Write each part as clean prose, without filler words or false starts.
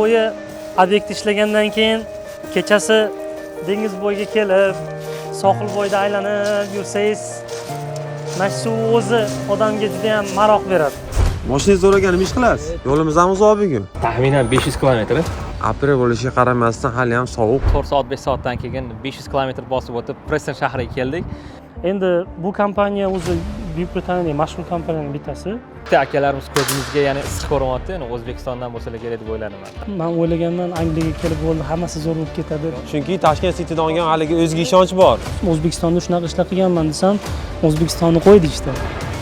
bo'yi obyekt ishlagandan keyin kechasi dengiz bo'yiga kelib, sohil bo'yida aylanib yursangiz, mana shu o'zi odamga juda ham maroq beradi. Mashinangiz zo'ragan nima ish qilasiz? Yo'limiz ham uzoq bugun. Taxminan 500 kilometr. Aprel bo'lishiga qaramasdan hali ham sovuq. 4 soat 5 soatdan keyin 500 kilometr bosib o'tib Preston shahriga keldik. Endi bu kompaniya o'zi Buyuk Britaniyaning mashhur kompaniyalarining bittasi. Bitta akalarimiz ko'zimizga yana issiq ko'ryapti. Ya'ni O'zbekistondan bo'lsalar kerak deb o'ylanaman. Men o'ylaganman Angliyaga kelib bo'ldi, hammasi zo'r bo'lib ketadi. Chunki Toshkent Citydan olgan haligi o'ziga ishonch bor. O'zbekistonda shunaqa ishlar qilganman desam, O'zbekistonni qo'ydi ishda.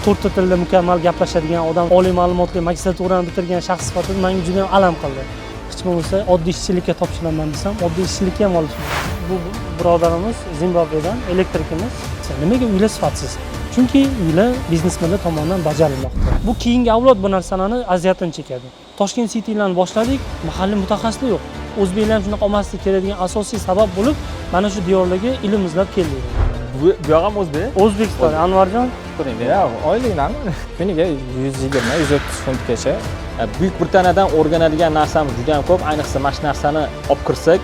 To'rtta tilda mukammal gaplashadigan odam, oliy ma'lumotli magistraturani bitirgan shaxs sifatida menga juda ham alam qildi. Hech bo'lmasa oddiy ishchilikka topshiraman desam, oddiy ishchilikka ham olishdi. Bu birodarimiz Zimbabvedan elektrikimiz. Nimaga uylar sifatsiz? Chunki uylar biznesmenlar tomonidan bajarilmoqda. Bu keyingi avlod bu narsalarni aziyatini chekadi. Toshkent City'larni boshladik, mahalliy mutaxassislar yo'q. O'zbeklar ham shunaqa olmasligi kerakdigan asosiy sabab bo'lib, mana shu diyorlarga ilm izlab keldik. Bu yoq ham o'zbek. O'zbekiston, Anvarjon. Yo'q, oylikdan kuniga 120-130 funtgacha. Buyuk Britaniyadan o'rganadigan narsamiz juda ham ko'p. Ayniqsa mana shu narsani olib kirsak,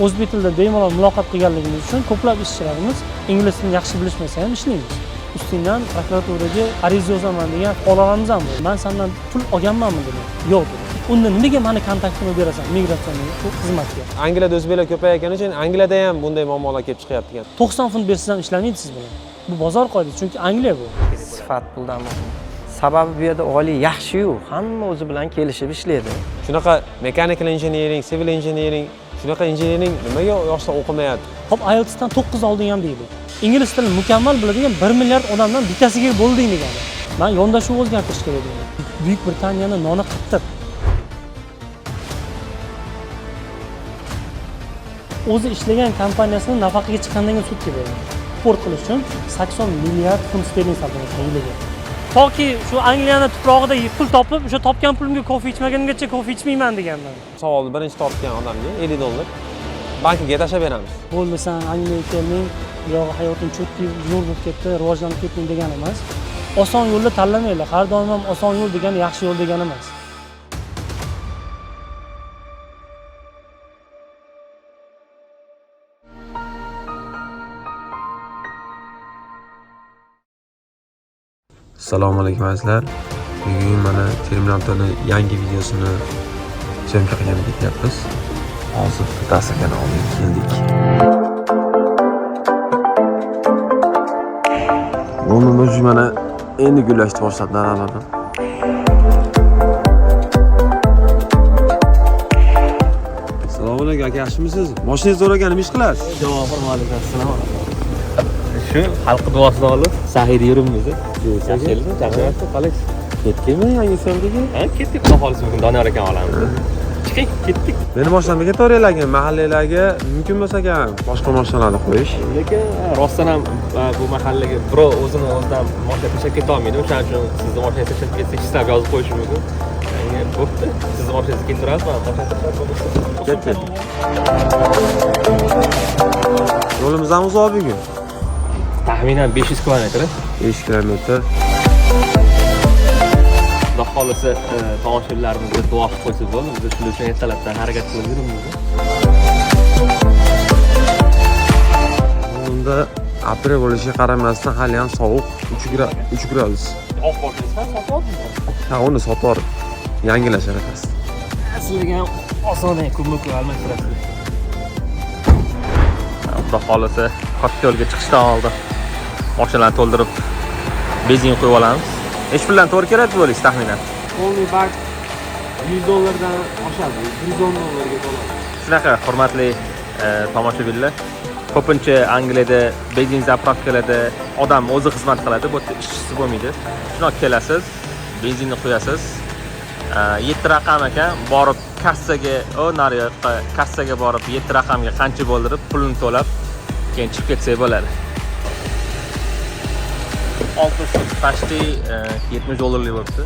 O'zbek tilida bemalol muloqot qilganligimiz uchun ko'plab ishchilarimiz ingliz tilini yaxshi bilishmasa ham ishlaymiz. Ustingdan prokuraturaga ariza yozaman degan fuqarolarimiz ham bor. Men sendan pul olganmanmi dedim. Yo'q dedim. Unda nimaga meni kontaktimni berasan migratsiya xizmatiga? Angliyada o'zbeklar ko'payayotgani uchun Angliyada ham bunday muammolar kelib chiqyapti ekan. 90 funt bersangiz ham ishlamaydi siz bilan. Bu bozor qoidasi, chunki Angliya bu. Sifat puldan muhim. Sababi bu yerda oliy yaxshi-yu, hamma o'zi bilan kelishib ishlaydi. Shunaqa mechanical engineering, civil engineering, shunaqa engineering nimaga yoshlar o'qimayapti? Hop, IELTSdan 9 olding ham deydi. Ingliz tilini mukammal biladigan 1 milliard odamdan bittasiga bo'lding degani. Men yondashuv o'zgartirish kerak deyman. Buyuk Britaniyaning noni qattiq. O'zi ishlagan kompaniyasini nafaqaga chiqqandan keyin sudga bergan. Sport qilish uchun 80 milliard funt sterling sarflamoqda yiliga. Toki shu Angliyani tuprog'ida pul topib, o'sha topgan pulimga kofe ichmagunimgacha kofe ichmayman deganman. Savolni birinchi topgan odamga $50 bankiga tashlab beramiz. Bo'ldi, sen Angliyaga kelding, bu yoq hayoting cho'tki zo'r bo'lib ketdi, rivojlanib ketding degani emas. Oson yo'lni tanlamanglar. Har doim ham oson yo'l degani yaxshi yo'l degani emas. Assalomu alaykum azizlar. Bugun mana Terminatorning yangi videosini syomka qilib ketyapmiz. Hozir bittasiga olib keldik. O'zimiz mana endi gullashni boshladi daralardan. Assalomu alaykum aka, yaxshimisiz? Mashinangiz zo'ragan nima ish qilasiz? javob alaykum assalom. Shu xalq duosini olib sahiyda yuribmiz. Yaxshilikmi? Chaqirayapti, qalay? Ketdingmi yangi syomkaga? Ha, ketdik. Xudo xohlasa bugun Doniyor aka olamiz. Chiqing, ketdik. Meni mashinaga ketaveraylarga, mahallalarga mumkin bo'lsa ham boshqa mashinalarni qo'yish. Lekin rostdan ham bu mahallaga birov o'zini o'zidan mashina tashlab keta olmaydi. O'shaning uchun sizni mashinangizni tashlab ketsak, ishlab yozib qo'yish mumkin. Ya'ni bo'pti. Sizni mashinangizni keltirasiz, men mashina tashlab qo'yaman. Ketdi. Yo'limiz ham uzoq bugun. Taxminan 500 kilometr. 5 kilometr. Xudo xohlasa tomoshabinlarimizga duo qilib qo'ysa bo'ldi. Biz shuning uchun ertalabdan harakat qilib yuribmiz. Unda aprel bo'lishiga qaramasdan hali ham sovuq 3 gradus. Oq boshlaysan, sotib oldingmi? Ha, uni sotib olib yangilash arakasi. Sizlarga ham oson ko'mib almashtirasiz. Xudo xohlasa katta yo'lga chiqishdan oldin mashinalarni to'ldirib benzin qo'yib olamiz. Ish bilan to'g'ri kerak bo'lish taxminan. Polniy bak $100 dan oshadi, $110 ga bo'ladi. Shunaqa hurmatli tomoshabinlar. Ko'pincha Angliyada benzin zapravkalarda odam o'zi xizmat qiladi, bu yerda ishchisi bo'lmaydi. Shuna kelasiz, benzinni quyasiz. 7 raqam ekan, borib kassaga, nariyoqqa kassaga borib 7 raqamga qancha bo'ldirib, pulini to'lab, keyin chiqib ketsak bo'ladi. 6 fut почти $70 bo'libdi.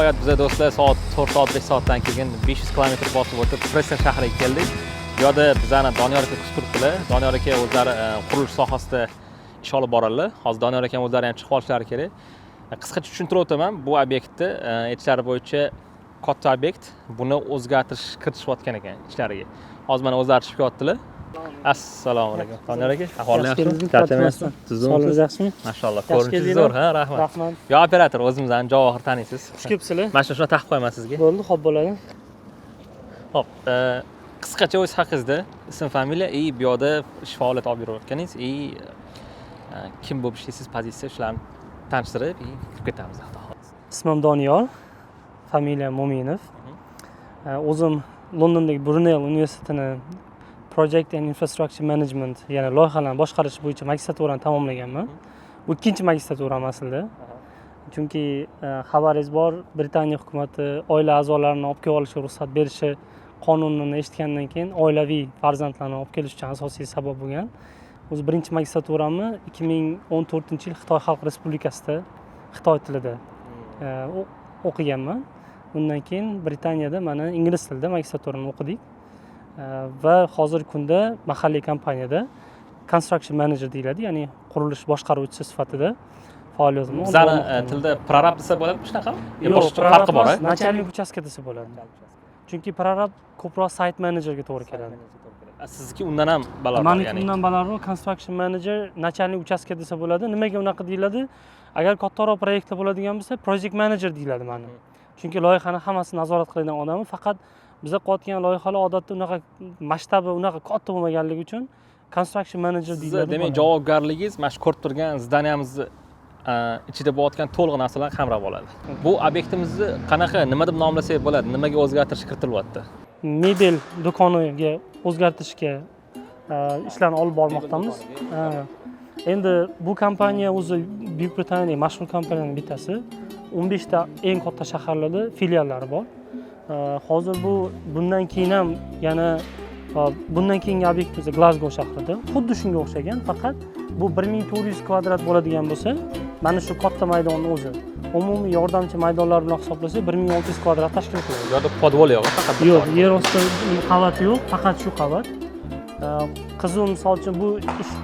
nihoyat biza do'stlar soat 4 soat 5 soatdan keyin 500 kilometr bosib o'tib Preston shahriga keldik. Bu yerda bizani Doniyor aka kutib turibdilar. Doniyor aka o'zlari qurilish sohasida ish olib boradilar. Hozir Doniyor aka o'zlari ham chiqib olishlari kerak. Qisqacha tushuntirib o'taman. Bu obyektni aytishlari bo'yicha katta obyekt. Buni o'zgartirish kiritishayotgan ekan ichlariga. Hozir mana o'zlari chiqib kelyaptilar. Assalomu alaykum. Doniyor aka, ahvolingiz yaxshimi? Charchamayapsizmi? Sog'lig'ingiz yaxshimi? Mashalloh, ko'rinishingiz zo'r, ha, rahmat. Rahmat. Yo, operator, o'zimizni Javohir taniysiz. Xush kelibsizlar. Mana shuni taqib qo'yaman sizga. Bo'ldi, xo'p bo'ladi. Hop, qisqacha o'zingiz haqingizda ism, familiya, bu yerda ish faoliyat olib yurayotganingiz, kim bo'lib ishlaysiz, pozitsiya shularni tanishtirib, kirib ketamiz. Ismim Doniyor, familiyam Mo'minov. O'zim Londondagi Brunel universitetini Project and Infrastructure Management, ya'ni loyihalarni boshqarish bo'yicha magistraturani tamomlaganman. Bu ikkinchi magistraturam aslida. Chunki xabaringiz bor, Britaniya hukumati oila a'zolarini olib kelib olishga ruxsat berishi qonunini eshitgandan keyin oilaviy farzandlarni olib kelish uchun asosiy sabab bo'lgan. O'zi birinchi magistraturamni 2014-yil Xitoy Xalq Respublikasida Xitoy tilida o'qiganman. Undan keyin Britaniyada mana ingliz tilida magistraturani o'qidik. Va hozirgi kunda mahalliy kompaniyada construction manager deyiladi, ya'ni qurilish boshqaruvchisi sifatida faoliyatimni olib Bizani bormoqdaman. tilda prorab desa bo'ladimi shunaqa? Yo'q, Farqi bor, Начальник uchastka desa bo'ladi. Chunki prorab ko'proq site managerga to'g'ri keladi. Sizniki undan ham balandroq, Meniki ya'ni. undan balandroq, construction manager, начальник uchastka desa bo'ladi. Nimaga unaqa deyiladi? Agar kattaroq proyektlar bo'ladigan bo'lsa, project manager deyiladi mana. Chunki loyihani hammasini nazorat qiladigan odam faqat biza qilayotgan loyihalar odatda unaqa masshtabi unaqa katta bo'lmaganligi uchun construction manager deyiladi. Demak, javobgarligingiz mana shu ko'rib turgan zdaniyamizni ichida bo'layotgan to'liq narsalarni qamrab oladi. Bu obyektimizni qanaqa, nima deb nomlasak bo'ladi? Nimaga o'zgartirish kiritilyapti? Mebel do'koniga o'zgartirishga ishlarni olib bormoqdamiz. Endi bu kompaniya o'zi Buyuk Britaniyadagi mashhur kompaniyalarning bittasi. 15 ta eng katta shaharlarda filiallari bor. Hozir bundan keyin ham yana bundan keyingi obyektimiz Glasgow shahrida. Xuddi shunga o'xshagan, faqat bu 1400 kvadrat bo'ladigan bo'lsa, mana shu katta maydonni o'zi umumiy yordamchi maydonlar bilan hisoblasa 1600 kvadrat tashkil qiladi. Bu yerda podvol yo'q, faqat Yo'q, yer osti qavati yo'q, faqat shu qavat. Qiziq, misol uchun bu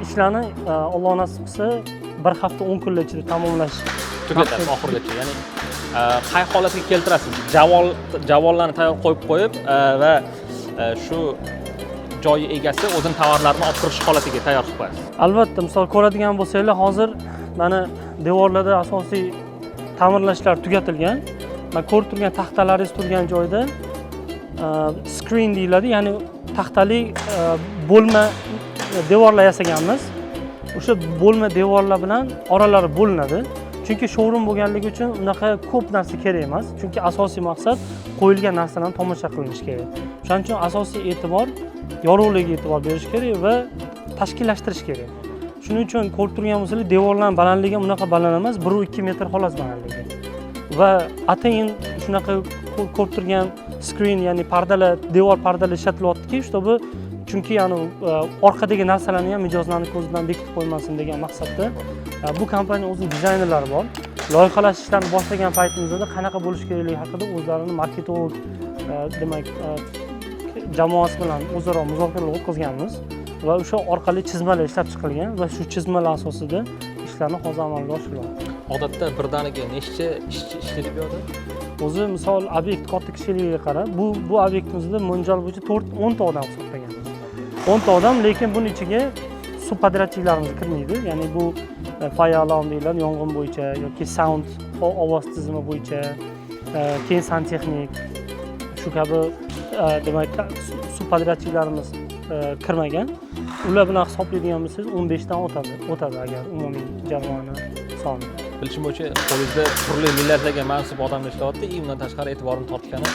ishlarni Alloh nasib qilsa bir hafta 10 kunlar ichida tamomlash tugatadi oxirigacha. Ya'ni qay holatga keltirasiz? Javollarni tayyor qo'yib va shu joyi egasi o'zini tovarlarini olib kirish holatiga tayyor qilib qo'yasiz. Albatta, misol ko'radigan bo'lsanglar, hozir mana devorlarda asosiy ta'mirlashlar tugatilgan. Mana ko'rib turgan taxtalaringiz turgan joyda screen deyiladi, ya'ni taxtali bo'lma devorlar yasaganmiz. O'sha bo'lma devorlar bilan oralari bo'linadi. Chunki showroom bo'lganligi uchun unaqa ko'p narsa kerak emas. Chunki asosiy maqsad qo'yilgan narsalarni tomosha qilinish kerak. Shuning uchun asosiy e'tibor yorug'ligiga e'tibor berish kerak va tashkillashtirish kerak. Shuning uchun ko'rib turgan bo'lsangiz, devorlarning balandligi unaqa baland emas, 1-2 metr xolos balandligi. Va atayin shunaqa ko'rib turgan screen, ya'ni pardalar, devor pardalar ishlatilyaptiki, чтобы chunki ya'ni orqadagi narsalarni ham mijozlarning ko'zidan bekitib qo'ymasin degan maqsadda bu kompaniya o'zining dizaynerlari bor. Loyihalash ishlarini boshlagan paytimizda qanaqa bo'lishi kerakligi haqida o'zlarining marketing demak jamoasi bilan o'zaro muzokaralar o'tkazganmiz va o'sha orqali chizmalar ishlab chiqilgan va shu chizmalar asosida ishlarni hozir amalga oshiryapti. Odatda birdaniga nechta ishchi ishlaydi bu yerda? O'zi misol obyekt katta kishiligiga qarab, bu obyektimizda mo'ljal bo'yicha 10 ta odam hisoblaganmiz. 10 ta odam, lekin buning ichiga subpodrachiylarimiz kirmaydi. Ya'ni bu fire alarm deyiladi, yong'in bo'yicha yoki sound, ovoz tizimi bo'yicha, keyin santexnik, shu kabi demak subpodrachiylarimiz kirmagan. Ular bilan hisoblaydigan bo'lsangiz 15 dan o'tadi agar umumiy jamoani soni. Bilishim bo'yicha qo'lingizda turli millatlarga mansub odamlar ishlayapti. Undan tashqari e'tiborni tortgani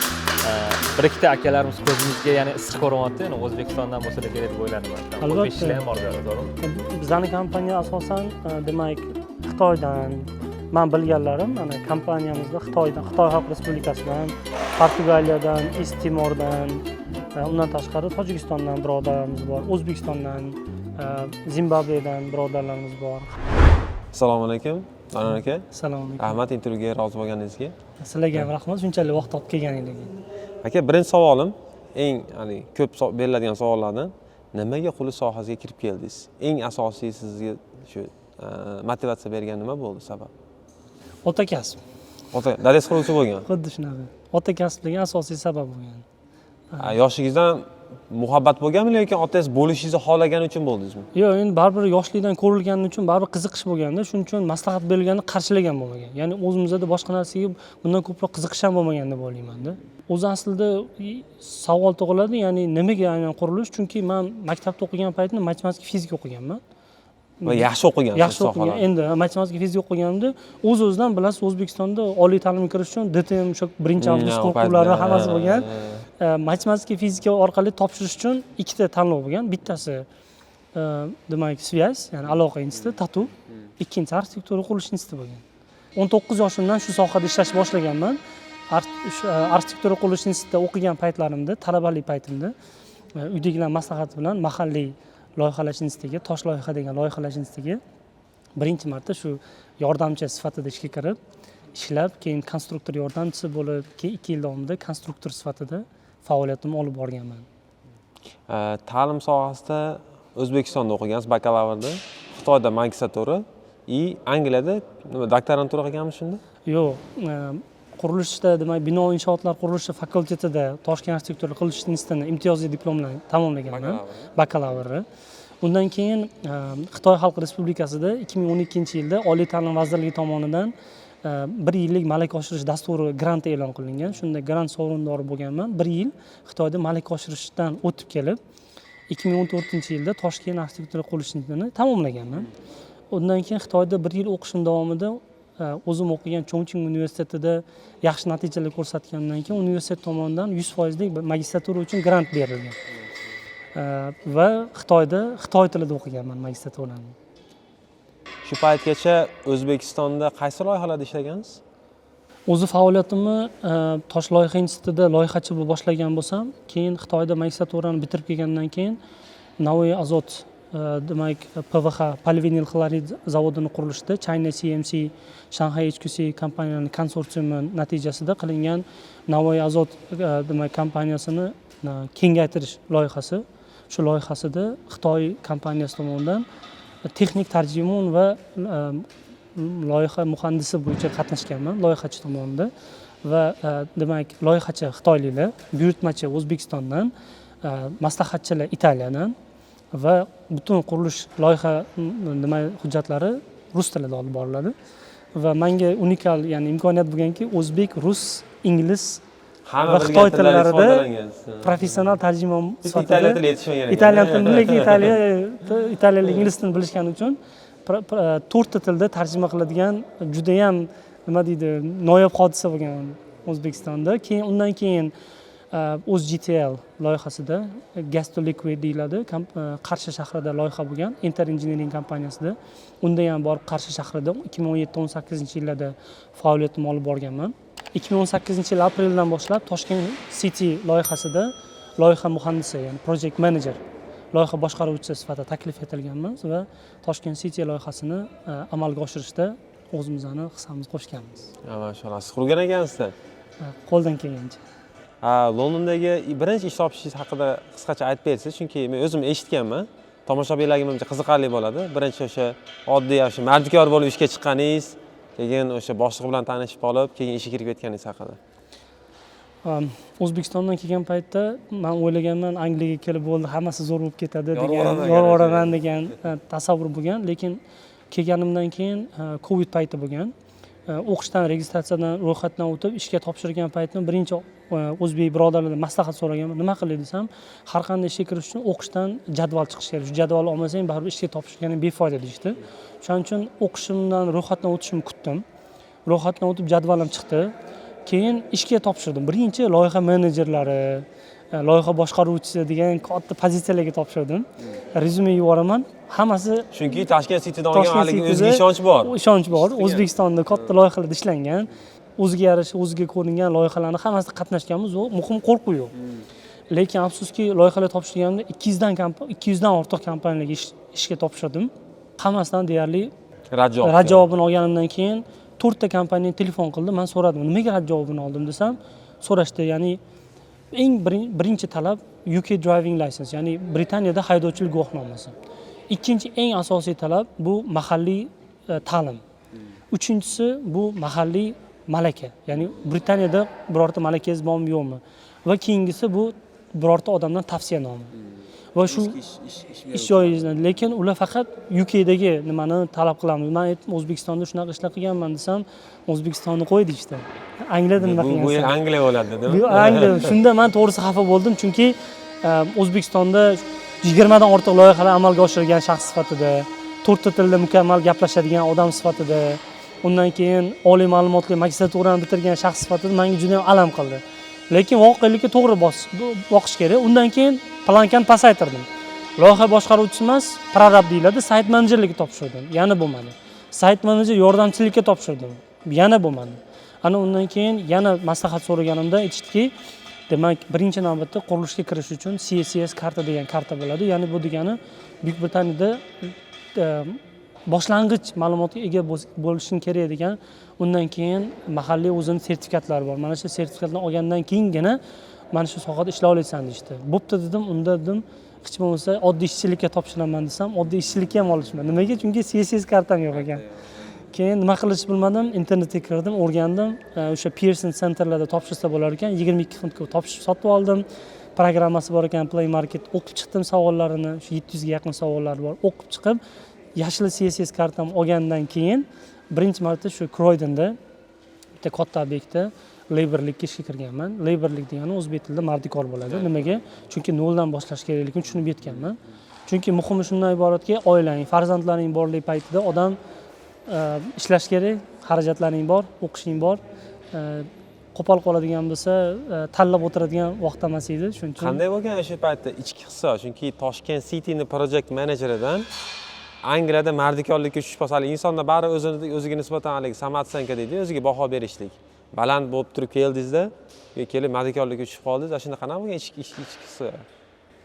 bir ikkita akalarimiz ko'zimizga ya'ni issiq ko'ryapti. Ya'ni O'zbekistondan bo'lsa kerak deb o'yladim. Albatta. Ishlar ham bor bu yerda, to'g'rimi? Bizning kompaniya asosan demak Xitoydan, men bilganlarim, mana kompaniyamizda Xitoydan, Xitoy Xalq Respublikasidan, Portugaliyadan, East Timordan, undan tashqari Tojikistondan birodarlarimiz bor, O'zbekistondan, Zimbabvedan birodarlarimiz bor. Assalomu alaykum, Donon aka. Assalomu alaykum. Rahmat intervyuga rozi bo'lganingizga. Sizlarga ham rahmat, shunchalik vaqt topib kelganingizga. Aka, birinchi savolim, eng ko'p beriladigan savollardan nimaga qurilish sohasiga kirib keldingiz? Eng asosiy sizga shu motivatsiya bergan nima bo'ldi sabab? Ota kasb. Dadangiz quruvchi bo'lgan. Xuddi shunaqa. Ota kasbligi asosiy sabab bo'lgan. Yoshligingizdan muhabbat bo'lganmi yoki otangiz bo'lishingizni xohlagani uchun bo'ldingizmi? Yo'q, endi baribir yoshlikdan ko'rilgani uchun baribir qiziqish bo'lganda, shuning uchun maslahat berilganini qarshilagan bo'lmagan. Ya'ni o'zimizda boshqa narsaga bundan ko'proq qiziqish ham bo'lmagan deb o'ylayman-da. O'zi aslida savol tug'iladi, ya'ni nimaga aynan qurilish? Chunki men maktabda o'qigan paytda matematika, fizika o'qiganman. Va yaxshi o'qigansiz. Yaxshi o'qigan. Endi matematika, fizika o'qiganimda o'z-o'zidan bilasiz, O'zbekistonda oliy ta'limga kirish uchun DTM shu birinchi avgust konkurslari hammasi bo'lgan. Matematika, fizika orqali topshirish uchun ikkita tanlov bo'lgan. Bittasi demak, Svязь, ya'ni aloqa instituti, TATU, ikkinchisi arxitektura qurilish instituti bo'lgan. 19 yoshimdan shu sohada ishlashni boshlaganman. Arxitektura qurilish institutida o'qigan paytlarimda, talabalik paytimda uydagilar maslahati bilan mahalliy loyihalash institutiga, Tosh loyiha degan loyihalash institutiga birinchi marta shu yordamchi sifatida ishga kirib, ishlab, keyin konstruktor yordamchisi bo'lib, keyin 2 yil davomida konstruktor sifatida faoliyatimni olib borganman. Ta'lim sohasida O'zbekistonda o'qigansiz, bakalavrda, Xitoyda magistratura, Angliyada doktorantura qilganmisiz shunda? Yo'q, qurilishda, demak, bino inshootlar qurilishi fakultetida Toshkent arxitektura qurilish institutini imtiyozli diplom bilan tamomlaganman, bakalavrni. Undan keyin Xitoy Xalq Respublikasida 2012-yilda Oliy ta'lim vazirligi tomonidan 1 yillik malaka oshirish dasturi granti e'lon qilingan. Shunda grant sovrindori bo'lganman. 1 yil Xitoyda malaka oshirishdan o'tib kelib, 2014-yilda Toshkent arxitektura qurilish institutini tamomlaganman. Undan keyin Xitoyda 1 yil o'qishim davomida o'zim o'qigan Chongqing universitetida yaxshi natijalar ko'rsatgandan keyin universitet tomonidan 100% lik magistratura uchun grant berilgan. Va Xitoyda Xitoy tilida o'qiganman magistraturani. Shu paytgacha O'zbekistonda qaysi loyihalarda ishlagansiz? O'zi faoliyatimni Tosh loyiha institutida loyihachi bo'lib boshlagan bo'lsam, keyin Xitoyda magistraturani bitirib kelgandan keyin Navoiy Azot demak PVH polivinil xlorid zavodini qurilishida China CMC, Shanghai HQC kompaniyalarining konsorsiumi natijasida qilingan Navoiy Azot demak kompaniyasini kengaytirish loyihasi. Shu loyihasida Xitoy kompaniyasi tomonidan texnik tarjimon va loyiha muhandisi bo'yicha qatnashganman loyihachi tomonidan va demak loyihachi xitoyliklar, buyurtmachi O'zbekistondan, maslahatchilar Italiyadan va butun qurilish loyiha nima hujjatlari rus tilida olib boriladi va menga unikal, ya'ni imkoniyat bo'lganki, o'zbek, rus, ingliz va xitoy tillarida professional tarjimon sifatida italyan tilini, lekin italiyalik, ingliz tilini bilishgani uchun 4 ta tilda tarjima qiladigan juda ham nima deydi, noyob hodisa bo'lgan O'zbekistonda. Keyin undan keyin O'zGTL loyihasida Gas to Liquid deyiladi, Qarshi shahrida loyiha bo'lgan, Inter Engineering kompaniyasida. Unda ham borib Qarshi shahrida 2017-18-yillarda faoliyatimni olib borganman. 2018-yil apreldan boshlab Toshkent City loyihasida loyiha muhandisi, ya'ni project manager, loyiha boshqaruvchisi sifatida taklif etilganman va Toshkent City loyihasini amalga oshirishda o'zimizning hissamizni qo'shganmiz. Maşallah, siz qurgan ekansiz-da. Qo'ldan kelgancha. Londondagi birinchi ish topishingiz haqida qisqacha aytib bersangiz, chunki men o'zim eshitganman. Tomoshabinlarga menimcha qiziqarli bo'ladi. Birinchi o'sha oddiy o'sha mardikor bo'lib ishga chiqqaningiz, keyin o'sha boshliq bilan tanishib qolib, keyin ishga kirib ketganingiz haqida. O'zbekistondan kelgan paytda men o'ylaganman, Angliyaga kelib bo'ldi, hammasi zo'r bo'lib ketadi degan, yorvoraman degan tasavvur bo'lgan, lekin kelganimdan keyin Covid payti bo'lgan. O'qishdan, registratsiyadan, ro'yxatdan o'tib ishga topshirgan paytim birinchi o'zbek birodarlardan maslahat so'raganman. Nima qilay desam, har qanday ishga kirish uchun o'qishdan jadval chiqish kerak. Shu jadvalni olmasang baribir ishga topshirganing befoyda deyishdi. Shuning uchun o'qishimdan, ro'yxatdan o'tishimni kutdim. Ro'yxatdan o'tib jadvalim chiqdi. Keyin ishga topshirdim. Birinchi loyiha menejerlari, loyiha boshqaruvchisi degan katta pozitsiyalarga topshirdim. Rezyume yuboraman. Hammasi chunki Toshkent City'da olgan haligi o'ziga ishonch bor. Ishonch bor. O'zbekistonda katta loyihalarda ishlangan, o'ziga yarasha, o'ziga ko'ringan loyihalarning hammasida qatnashganmiz, u muhim qo'rquv yo'q. Lekin afsuski loyihalar topshirganimda 200 dan ortiq kompaniyalarga ishga topshirdim. Hammasidan deyarli rad javobini olganimdan keyin 4 ta kompaniya telefon qildi. Men so'radim, nimaga rad javobini oldim desam, so'rashdi. Ya'ni eng birinchi talab UK driving license, ya'ni Britaniyada haydovchilik guvohnomasi. Ikkinchi eng asosiy talab bu mahalliy ta'lim. Uchinchisi bu mahalliy malaka. Ya'ni Britaniyada birorta malakangiz bormi yo'qmi? Va keyingisi bu birorta odamdan tavsiyanoma. Va shu ish joyingizdan, lekin ular faqat UKdagi nimani talab qilamiz. Men aytdim, O'zbekistonda shunaqa ishlar qilganman desam, O'zbekistonni qo'ydi işte. Angliyada nima qilgansiz? Bu yil Angliya bo'ladi, Bu demak. Angliya. Shunda men to'g'risi xafa bo'ldim, chunki O'zbekistonda 20 dan ortiq loyihalar amalga oshirgan shaxs sifatida, 4 ta tilda mukammal gaplashadigan odam sifatida, undan keyin oliy ma'lumotli magistraturani bitirgan shaxs sifatida menga juda ham alam qildi. Lekin voqelikka to'g'ri boqish kerak. Undan keyin plankani pasaytirdim. Loyiha boshqaruvchisi emas, prorab deyiladi, sayt menejerligiga topshirdim. Yana bo'lmadi. Sayt menejer yordamchilikka topshirdim. Yana bo'lmadi. Ana undan keyin yana maslahat so'raganimda aytishdiki, demak, birinchi navbatda qurilishga kirish uchun CSCS karta degan karta bo'ladi. Ya'ni bu degani Buyuk Britaniyada boshlang'ich ma'lumotga ega bo'lishing kerak degan. Undan keyin mahalliy o'zining sertifikatlari bor. Mana shu sertifikatlarni olgandan keyingina mana shu sohada ishlay olasan deydi. Bo'pti dedim, unda dedim, hech bo'lmasa oddiy ishchilikka topshiraman desam, oddiy ishchilikka ham olishmadi. Nimaga? Chunki CSCS kartam yo'q ekan. Keyin nima qilishni bilmadim, internetga kirdim, o'rgandim. O'sha Pearson centerlarda topshirsa bo'lar ekan, 22 funtga topshirib sotib oldim. Programmasi bor ekan, Play Market o'qib chiqdim savollarini, shu 700 ga yaqin savollar bor. O'qib chiqib, yashil CSCS kartam olgandan keyin birinchi marta shu Croydonda bitta katta obyektda laborlikka ishga kirganman. Laborlik degani o'zbek tilida mardikor bo'ladi. Nimaga? Chunki noldan boshlash kerakligini tushunib yetganman. Chunki muhimi shundan iboratki, oilang, farzandlaring borlik paytida odam ishlash kerak, xarajatlaring bor, o'qishing bor. Qo'pol qoladigan bo'lsa, tanlab o'tiradigan vaqt emas edi. Shuning uchun Qanday bo'lgan o'sha paytda ichki hissa? Chunki Toshkent City'ni project manajeridan Angliyada mardikorlikka tushish pasali insonda bari o'ziga nisbatan hali samatsanka deydi, o'ziga baho berishlik. Baland bo'lib turib keldingizda, kelib mardikorlikka tushib qoldingiz, shunda qanaqa bo'lgan ichki hissa?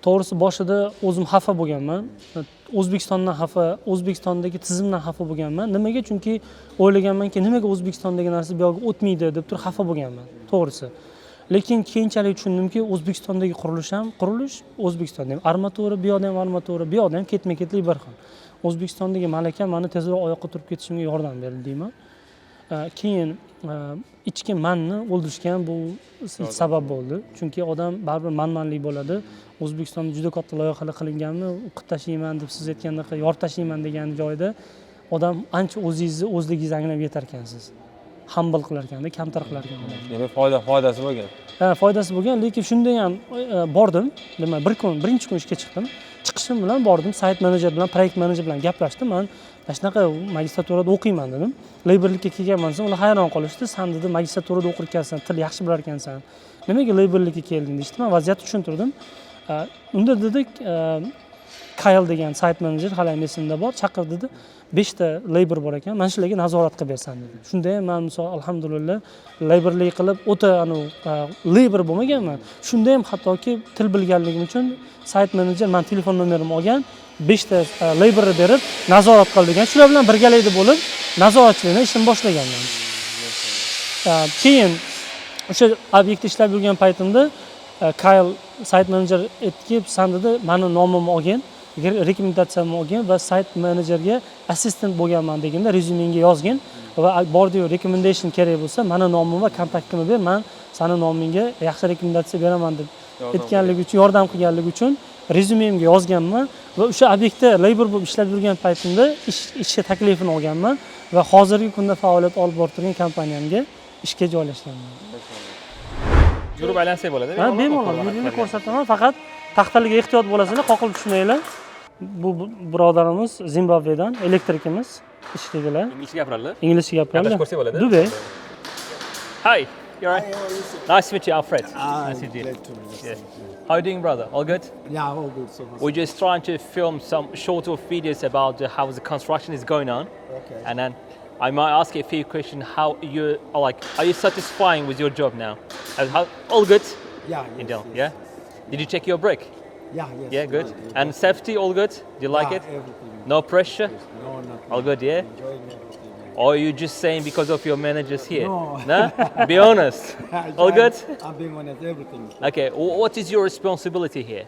To'g'risi boshida o'zim xafa bo'lganman. O'zbekistondan xafa, O'zbekistondagi tizimdan xafa bo'lganman. Nimaga? Chunki o'ylaganmanki, nimaga O'zbekistondagi narsa bu yoqqa o'tmaydi deb turib xafa bo'lganman, to'g'risi. Lekin keyinchalik tushundimki, O'zbekistondagi qurilish ham qurilish, O'zbekistonda ham armatura, bu yoqda ham armatura, bu yoqda ham ketma-ketlik bir xil. O'zbekistondagi malaka meni tezroq oyoqqa turib ketishimga yordam berdi deyman. Keyin ichki manni o'ldirishgan bu sabab bo'ldi. Chunki odam baribir manmanlik bo'ladi. O'zbekistonda juda katta loyihalar qilinganmi, o'qib tashlayman deb siz aytgandek yorib tashlayman degan joyda odam ancha o'zingizni o'zligingizni anglab yetar ekansiz. Humble qilar ekanda, kamtar qilar ekan. Demak, foydasi bo'lgan. Foydasi bo'lgan, lekin shunda ham bordim. Demak, birinchi kun ishga chiqdim. Chiqishim bilan bordim, sayt menejer bilan, proyekt menejer bilan gaplashdim. Men shunaqa magistraturada o'qiyman dedim. Laborlikka kelganman desam, ular hayron qolishdi. Sen dedi, magistraturada o'qir ekansan, til yaxshi bilar ekansan. Nimaga laborlikka kelding deydi. Men vaziyatni tushuntirdim. Unda dedik, Kyle degan sayt menejer hali esimda bor, chaqir dedi. 5 ta labor bor ekan, men shularga nazorat qilib bersan dedi. Shunda ham men misol alhamdulillah laborlik qilib o'ta labor bo'lmaganman. Shunda ham hattoki til bilganligim uchun sayt menejer men telefon nomerimni olgan, 5 ta labor berib nazorat qil degan. Shular bilan birgalikda bo'lib nazoratchilikni ishimni boshlaganman. Keyin o'sha obyektda ishlab yurgan paytimda Kyle sayt menejer aytdiki, sen dedi, meni nomimni olgin, rekomendatsiyamni olgin va sayt menejerga assistent bo'lganman deganda rezyumingga yozgin va bordiyu recommendation kerak bo'lsa, meni nomim va kontaktimni ber, men seni nomingga yaxshi rekomendatsiya beraman deb aytganligi uchun, yordam qilganligi uchun rezyumemga yozganman va o'sha obyektda labor bo'lib ishlab yurgan paytimda ishga taklifini olganman va hozirgi kunda faoliyat olib borib turgan kompaniyamga ishga joylashganman. Yurib aylansak bo'ladi. Ha, bemalol yo'lini ko'rsataman, faqat taxtalarga ehtiyot bo'lasizlar, qoqilib tushmanglar. Bu birodarimiz Zimbabvedan, elektrikimiz, ishlaydilar. Inglizcha gapiradilar. Inglizcha gapiradilar. Ko'rsak bo'ladi. Dubay. Hi, you're right. Nice to meet you, Alfred. Nice to meet you. Glad to meet you. Yeah. How you doing, brother? All good? Yeah, all good so far. We're just trying to film some short of videos about how the construction is going on. Okay. And then I might ask you a few questions. How you are like? Are you satisfying with your job now? All good? Yeah, yes, In general, yes, yeah. Did you check your break? Yeah, yes. Yeah, good. And safety, all good? Do you like Yeah, it? everything. No pressure? No, nothing. All good, yeah? Enjoying everything. Or are you just saying because of your managers here? No. No? Be honest. All good? I'm being honest, everything. Okay, what is your responsibility here?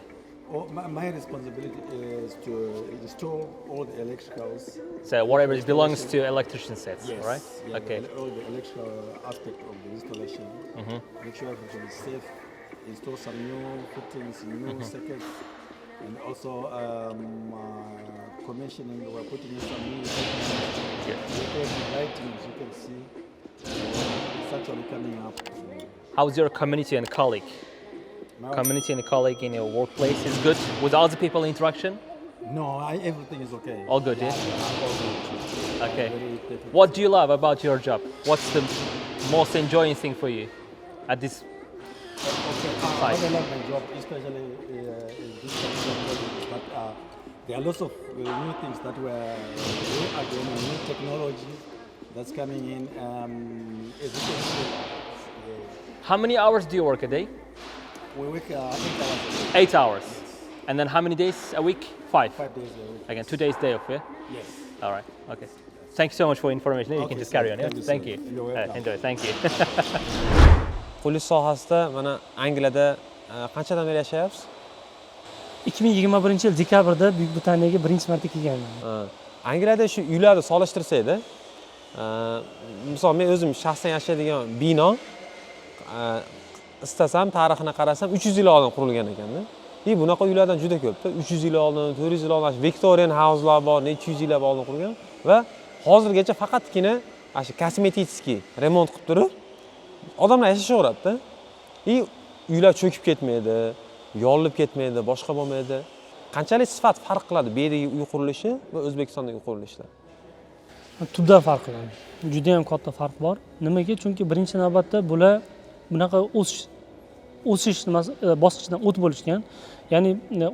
Oh, my responsibility is to install all the electricals. So whatever belongs to electrician sets, Yes. right? Yeah, Okay. all the electrical aspect of the installation. Make sure everything is safe. Install some new fittings, new circuits, and also commissioning. We're putting in some new lighting, as you can see. It's actually coming up. How's your community and colleague? Now, Community and colleague in your workplace is good with other people interaction? no, everything is okay. All good, yeah? All good. Okay. Very perfect. What do you love about your job? What's the most enjoying thing for you at this? Okay, Fine. what I love my job, especially in this particular project, is that there are lots of new things that we are doing, new technology that's coming in. As you can see, How many hours do you work a day? we work 8 hours a day, 8 hours. And then how many days a week? 5. 5 days a week. Again, 2 days day off, yeah? Yes. All right, okay. Thank you so much for information. You can Okay, just sir. carry on, yeah? Thank you, Thank sir. you. You're welcome. Enjoy, thank you. Qurilish sohasida mana Angliyada qanchadan beri yashayapsiz? 2021 yil dekabrda Buyuk Britaniyaga birinchi marta kelganman. Angliyada shu uylarni solishtirsak-da, misol men o'zim shaxsan yashaydigan bino istasam tarixini qarasam 300 yil oldin qurilgan ekanda. Bunaqa uylardan juda ko'p-da. 300 yil oldin, 400 yil oldin, Victorian house'lar bor, 200 yil oldin qurilgan va hozirgacha faqatgina shu kosmetический remont qilib turib odamlar yashashaveradi-da. Uylar cho'kib ketmaydi, yorilib ketmaydi, boshqa bo'lmaydi. Qanchalik sifat farq qiladi bu yerdagi uy qurilishi va O'zbekistondagi qurilishlar? Tubdan farq qiladi. Juda ham katta farq bor. Nimaga? Chunki birinchi navbatda bular bunaqa o'sish bosqichidan o'tib bo'lishgan. Ya'ni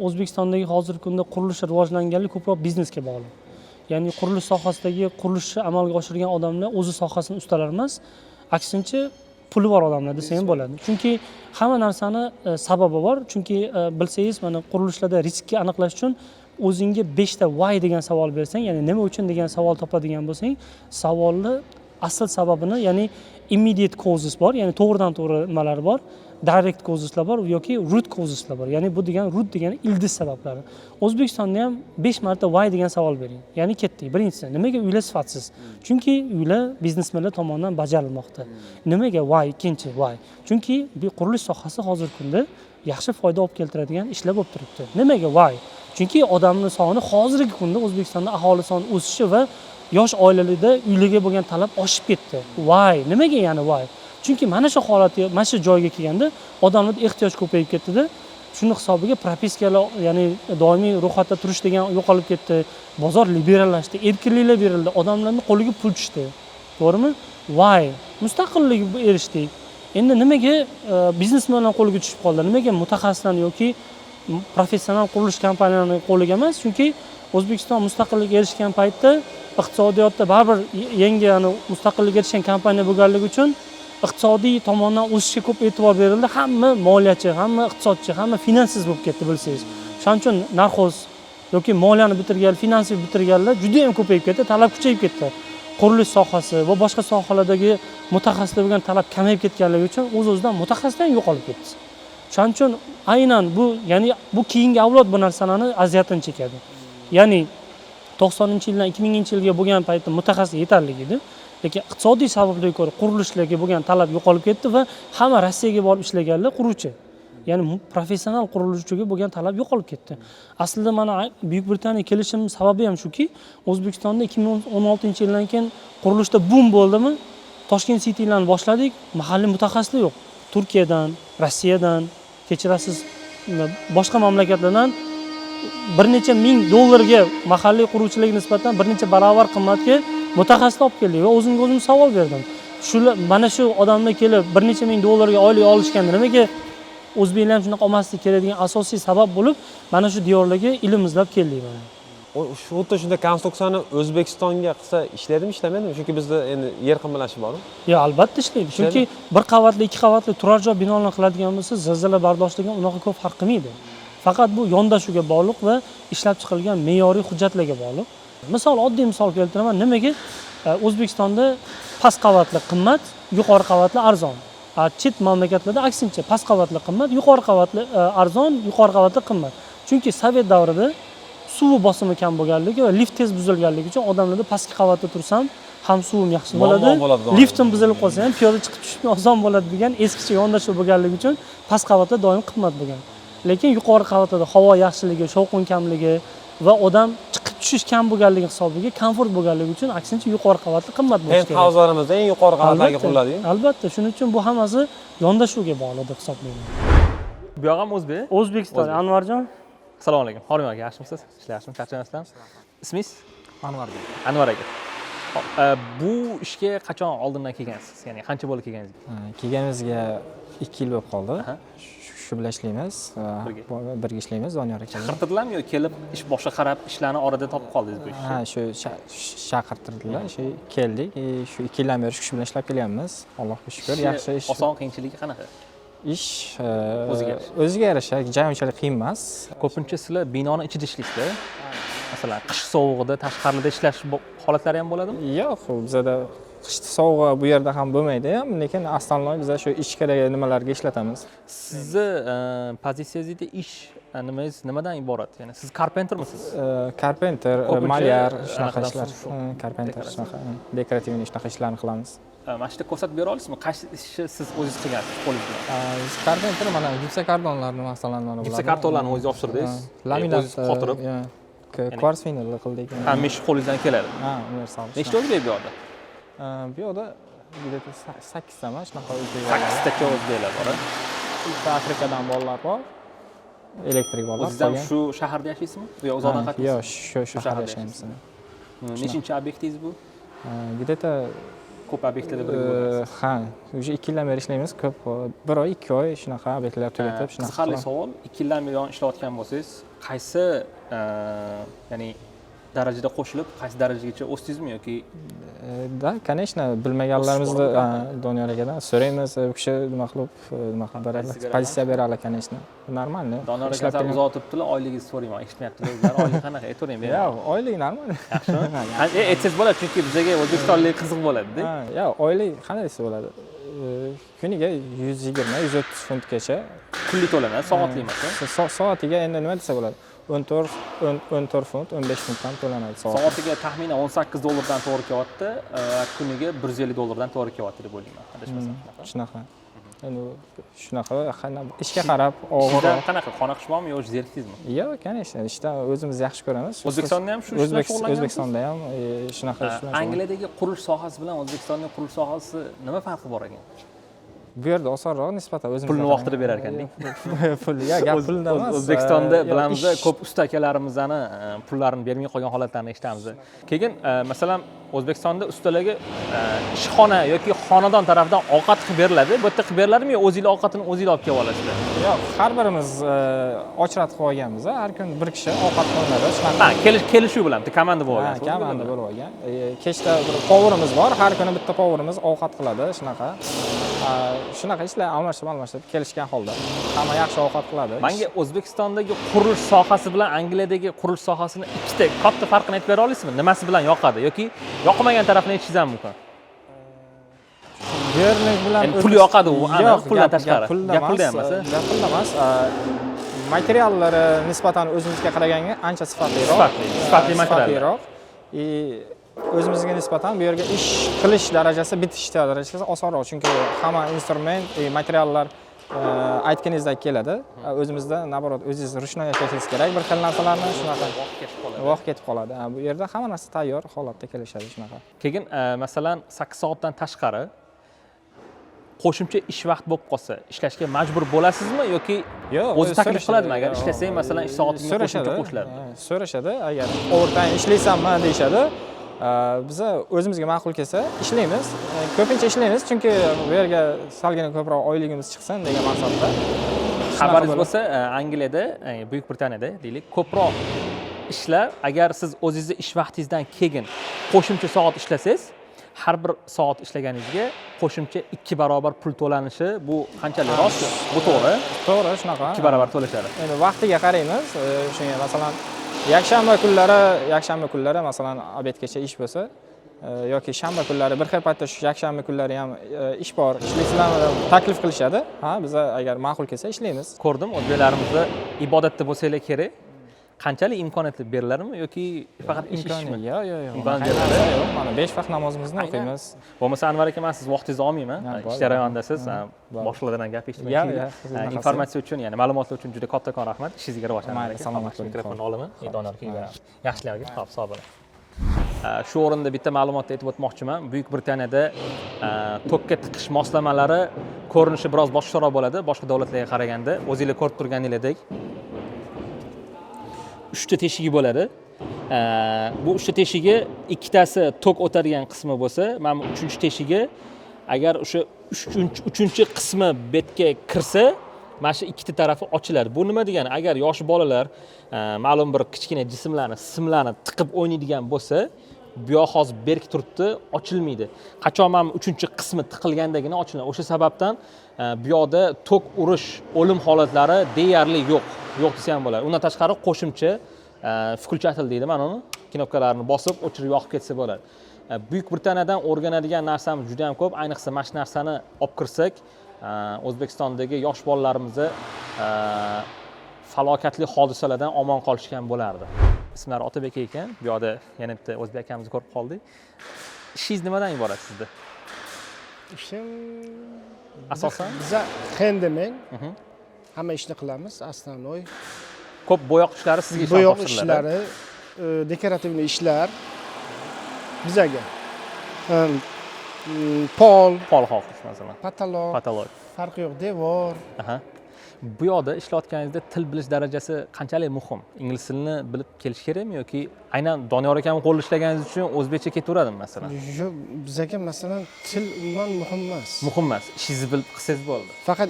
O'zbekistondagi hozirgi kunda qurilish rivojlanganligi ko'proq biznesga bog'liq. Ya'ni qurilish sohasidagi qurilishni amalga oshirgan odamlar o'zi sohasining ustalari emas, aksincha puli bor odamlar desa ham bo'ladi. Chunki hamma narsani sababi bor. Chunki bilsangiz, mana qurilishlarda riskni aniqlash uchun o'zingga 5 ta why degan savol bersang, ya'ni nima uchun degan savol topadigan bo'lsang, savolni asl sababini, ya'ni immediate causes bor, ya'ni to'g'ridan to'g'ri nimalar bor, direct causeslar bor yoki root causeslar bor. Ya'ni bu degani root degani ildiz sabablari. O'zbekistonda ham 5 marta why degan savol bering. Ya'ni ketdik. Birinchisi, nimaga uylar sifatsiz? Chunki uylar biznesmenlar tomonidan bajarilmoqda. Nimaga why? Ikkinchi why. Chunki bu qurilish sohasi hozirgi kunda yaxshi foyda olib keltiradigan ishlar bo'lib turibdi. Nimaga why? Chunki odamlar soni hozirgi kunda O'zbekistonda aholi soni o'sishi va yosh oilalarda uylarga bo'lgan talab oshib ketdi. Why? Nimaga yana why? Chunki mana shu holatga, mana shu joyga kelganda odamlarda ehtiyoj ko'payib ketdi-da. Shuni hisobiga propiskalar, ya'ni doimiy ro'yxatda turish degan yo'qolib ketdi. Bozor liberallashdi, erkinliklar berildi, odamlarning qo'liga pul tushdi. To'g'rimi? Why? Mustaqillikka erishdik. Endi nimaga biznesmenlar qo'liga tushib qoldi? Nimaga mutaxassislar yoki professional qurilish kompaniyalarining qo'liga emas? Chunki O'zbekiston mustaqillikka erishgan paytda iqtisodiyotda baribir yangi mustaqillikka erishgan kompaniya bo'lganligi uchun iqtisodiy tomondan o'sishga ko'p e'tibor berildi. Hamma moliyachi, hamma iqtisodchi, hamma finansiz bo'lib ketdi bilsangiz. Shuning uchun narxoz yoki moliyani bitirgan, finansiy bitirganlar juda ham ko'payib ketdi, talab kuchayib ketdi. Qurilish sohasi va boshqa sohalardagi mutaxassislar bo'lgan talab kamayib ketganligi uchun o'z-o'zidan mutaxassislar yo'qolib ketdi. Shuning uchun aynan bu, ya'ni bu keyingi avlod bu narsalarni aziyatini chekadi. Ya'ni 90-yildan 2000-yilga bo'lgan paytda mutaxassis yetarli edi. Lekin iqtisodiy sabablarga ko'ra qurilishlarga bo'lgan talab yo'qolib ketdi va hamma Rossiyaga borib ishlaganlar quruvchi. Ya'ni professional quriluvchiga bo'lgan talab yo'qolib ketdi. Aslida mana Buyuk Britaniya kelishim sababi ham shuki, O'zbekistonda 2016-yildan keyin qurilishda boom bo'ldimi? Toshkent City'larni boshladik, mahalliy mutaxassislar yo'q. Turkiyadan, Rossiyadan, kechirasiz, boshqa mamlakatlardan bir necha ming dollarga mahalliy quruvchilarga nisbatan bir necha barobar qimmatga mutaxassislar olib keldik va o'zimga o'zim savol berdim. Mana shu odamlar kelib bir necha ming dollarga oylik olishganda nimaga o'zbeklar ham shunaqa olmasligi kerak degan asosiy sabab bo'lib, mana shu diyorlarga ilm izlab keldik mana. Xuddi shunda konstruksiyani O'zbekistonga qilsa ishlaydimi, ishlamaydimi? Chunki bizda endi yer qimmatlashi bor-ku. Yo, albatta ishlaydi. Chunki bir qavatli, ikki qavatli turar joy binolarni qiladigan bo'lsa, zilzila bardoshligi unaqa ko'p farq qilmaydi. Faqat bu yondashuvga bog'liq va ishlab chiqarilgan me'yoriy hujjatlarga bog'liq. Misol, oddiy misol keltiraman. Nimaga O'zbekistonda past qavatli qimmat, yuqori qavatli arzon? Chet mamlakatlarda aksincha, past qavatli qimmat, yuqori qavatli arzon, yuqori qavatli qimmat. Chunki Sovet davrida suv bosimi kam bo'lganligi va lift tez buzilganligi uchun odamlarda pastki qavatda tursam ham suvim yaxshi bo'ladi. Liftim buzilib qolsa ham piyoda chiqib tushishga oson bo'ladi degan eskicha yondashuv bo'lganligi uchun past qavatda doim qimmat bo'lgan. Lekin yuqori qavatda havo yaxshiligi, shovqin kamligi va odam chiqib tushish kam bo'lganligi hisobiga komfort bo'lganligi uchun aksincha yuqori qavatli qimmat bo'lishi kerak. Penthouse-larimizda eng yuqori qavatlarga quriladi. Albatta, shuning uchun bu hammasi yondashuvga bog'liq deb hisoblayman. Bu yoq ham o'zbek. O'zbekiston, Anvarjon. Assalomu alaykum. Xorim aka, yaxshimisiz? Ishlayapsizmi? Charchamasizmi? Ismingiz? Anvar aka. Bu ishga qachon oldindan kelgansiz? Ya'ni qancha bo'lib kelganingiz? Kelganimizga 2 yil bo'lib qoldi. Shu bilan ishlaymiz. Birga ishlaymiz Doniyor aka. Chaqirtirdilarmi yo kelib ish boshqa qarab ishlarni orada topib qoldingiz bu ishni? Ha, shu chaqirtirdilar. Shu keldik. Shu 2 yildan beri shu bilan ishlab kelyapmiz. Allohga shukr, yaxshi ish. Oson, qiyinchiligi qanaqa? Ish o'ziga yarasha, unchalik qiyin emas. Ko'pincha sizlar binoni ichida ishlaysizlar. Masalan, qish sovug'ida tashqarida ishlash holatlari ham bo'ladimi? Yo'q, bizda qish sovug'i bu yerda ham bo'lmaydi ham, lekin aslan biz shu ichkariga nimalarga ishlatamiz. Sizni pozitsiyangizda ish nimangiz nimadan iborat? Ya'ni siz karpentermisiz? Karpenter, malyar, shunaqa ishlar. Karpenter, shunaqa dekorativniy shunaqa ishlarni qilamiz. Mana shu yerda ko'rsatib bera olasizmi? Qaysi ishni siz o'zingiz qilgansiz qo'lingiz bilan? Karpenter mana gipsokardonlarni masalan mana bular. Gipsokartonlarni o'zingiz yoptirdingiz? Laminat qotirib. Kvarts vinil qildik. Hamma ish qo'lingizdan keladi. Ha, universal. Nechta o'zbek bu yerda? Bu yerda 8 ta mana shunaqa o'zbek. 8 ta o'zbeklar bor. Bitta Afrikadan bolalar bor. Elektrik bolalar. Siz ham shu shaharda yashaysizmi? Yo uzoqdan qaytdingiz? Yo'q, shu shaharda yashaymiz. Nechinchi obyektingiz bu? Где-то ko'p obyektlarda birga bo'lasiz. Ha, уже 2 yildan beri ishlaymiz. Ko'p 1 oy, 2 oy shunaqa obyektlar tugatib shunaqa. Qiziqarli savol. 2 yildan beri ishlayotgan bo'lsangiz, qaysi ya'ni darajada qo'shilib, qaysi darajagacha o'sdingizmi yoki Da, конечно, bilmaganlarimizni Doniyor akadan so'raymiz, u kishi nima qilib, pozitsiya beradi, конечно. Normalniy. Doniyor aka uzoq turibdilar, oyligingizni so'rayman, eshitmayaptilar o'zlari, oylik qanaqa? Aytavering. Yo'q, oylik normal. Yaxshimi? Aytsangiz bo'ladi, chunki bizga o'zbekistonlik qiziq bo'ladi-da. Yo'q, oylik qanday desa bo'ladi? Kuniga 120-130 funtgacha kunlik to'lanadi, soatli emas. Soatiga endi nima desa bo'ladi? 14 funt, 15 funtdan to'lanadi soatiga. Soatiga taxminan 18 dollardan to'g'ri kelyapti, kuniga 150 dollardan to'g'ri kelyapti deb o'ylayman. Adashmasam. Shunaqa. Endi shunaqa ishga qarab og'ir. Qanaqa qoniqish bormi yo zerikdingizmi? Yo'q, конечно, ishdan o'zimiz yaxshi ko'ramiz. O'zbekistonda ham shu ishlar shug'ullangansiz? O'zbekistonda ham shunaqa ishlar. Angliyadagi qurilish sohasi bilan O'zbekistonning qurilish sohasi nima farqi bor ekan? Bu yerda osonroq nisbatan o'zimiz pulni vaqtida berar ekan-da. Pul, gap pulda emas. O'zbekistonda bilamiz, ko'p usta akalarimizni pullarini bermay qolgan holatlarni eshitamiz. Keyin masalan O'zbekistonda ustalarga ishxona yoki xonadon tomonidan ovqat qilib beriladi. Bu yerda qilib beriladimi yo o'zingizlar ovqatini o'zingizlar olib kelib olasizlar? Yo'q, har birimiz ochrat qilib olganmiz. Har kun bir kishi ovqat qilinadi. Ha, kelishuv bilan komanda bo'lib olgansiz. Ha, komanda bo'lib olgan. Kechda bir powerimiz bor. Har kuni bitta powerimiz ovqat qiladi, shunaqa. Shunaqa ishlar almashib kelishgan holda hamma yaxshi ovqat qiladi. Menga O'zbekistondagi qurilish sohasi bilan Angliyadagi qurilish sohasini ikkita katta farqini aytib bera olasizmi? Nimasi bilan yoqadi yoki yoqmagan tarafini aytishingiz ham mumkin? Yerlik bilan pul yoqadi u, aniq puldan tashqari. Gap pulda emas. Gap pulda emas. Materiallari nisbatan o'zimizga qaraganda ancha sifatli materiallar. O'zimizga nisbatan bu yerga ish qilish darajasi, bitish darajasi osonroq, chunki hamma instrument, materiallar aytganingizdek keladi. O'zimizda naborot o'zingiz rushnoy yashashingiz kerak bir xil narsalarni, shunaqa vaqt ketib qoladi. Bu yerda hamma narsa tayyor holatda kelishadi shunaqa. Keyin masalan 8 soatdan tashqari qo'shimcha ish vaqt bo'lib qolsa, ishlashga majbur bo'lasizmi yoki o'zi taklif qiladimi agar ishlasang masalan ish soatingga qo'shimcha qo'shiladi? So'rashadi, agar overtime ishlaysanmi deyshadi. Biza o'zimizga ma'qul kelsa ishlaymiz. Ko'pincha ishlaymiz chunki bu yerga salgina ko'proq oyligimiz chiqsin degan maqsadda. Xabaringiz bo'lsa, Angliyada, Buyuk Britaniyada deylik, ko'proq ishlar agar siz o'zingizning ish vaqtingizdan keyin qo'shimcha soat ishlasangiz, har bir soat ishlaganingizga qo'shimcha 2 barobar pul to'lanishi bu qanchalik rost? Bu to'g'ri. To'g'ri, shunaqa. 2 barobar to'lashadi. Endi vaqtiga qaraymiz. Shunga masalan yakshanba kunlari masalan obedgacha ish bo'lsa yoki shanba kunlari bir xil paytda shu yakshanba kunlari ham ish bor, ishlaysizlarmi deb taklif qilishadi. Ha, biz agar ma'qul kelsa ishlaymiz. Ko'rdim, o'zbeklarimizni ibodatda bo'lsanglar kerak. Qanchalik imkoniyatlar beriladimi yoki faqat ishmi? Yo'q. Imkoniyat beriladi. Yo'q, mana 5 vaqt namozimizni o'qiymiz. Bo'lmasa Anvar aka, men siz vaqtingizni olmayman. Ish jarayonidasiz, boshqalardan gap eshitmaysiz. Informatsiya uchun, ya'ni ma'lumotlar uchun juda kattakon rahmat. Ishingizga rivojlanib. Salomat bo'ling. Mikrofonni olaman, Donor aka beraman. Yaxshilarga xo'p, sog' bo'ling. Shu o'rinda bitta ma'lumotni aytib o'tmoqchiman. Buyuk Britaniyada tokka tiqish moslamalari ko'rinishi biroz boshqacharoq bo'ladi, boshqa davlatlarga qaraganda. O'zingizlar ko'rib turganingizdek 3 ta teshigi bo'ladi. Bu 3 ta teshigi ikkitasi tok o'tadigan qismi bo'lsa, mana bu 3-chi teshigi agar o'sha 3-chi qismi betga kirsa, mana shu ikkita tarafi ochiladi. Bu nima degani? Agar yosh bolalar ma'lum bir kichkina jismlarni, simlarni tiqib o'ynaydigan bo'lsa, bu yoq hozir berk turibdi, ochilmaydi. Qachon mana 3-chi qismi tiqilgandagina ochiladi. O'sha sababdan bu yoqda tok urish, o'lim holatlari deyarli yo'q desa ham bo'ladi. Undan tashqari qo'shimcha включатель deydi, mana uni knopkalarni bosib, o'chirib yoqib ketsa bo'ladi. Buyuk Britaniyadan o'rganadigan narsamiz juda ham ko'p. Ayniqsa mana shu narsani olib kirsak, O'zbekistondagi yosh bolalarimizni falokatli hodisalardan omon qolishgan bo'lardi. Ismlari Otabek ekan. Bu yerda yana bitta o'zbek akamizni ko'rib qoldik. Ishingiz nimadan iborat sizda? Ishim asosan biza handyman. Hamma ishni qilamiz, основной. Ko'p bo'yoq ishlari sizga ishon Bo'yoq topshiriladi. ishlari, dekorativniy ishlar bizaga. Pol xoqish masalan. Patolog. Farqi yo'q, devor. Bu yoqda ishlayotganingizda til bilish darajasi qanchalik muhim? Ingliz tilini bilib kelish kerakmi yoki aynan Doniyor akam qo'lda ishlaganingiz uchun o'zbekcha ketaveradimi masalan? Yo'q, bizaga masalan til umuman muhim emas. Muhim emas. Ishingizni bilib qilsangiz bo'ldi. Faqat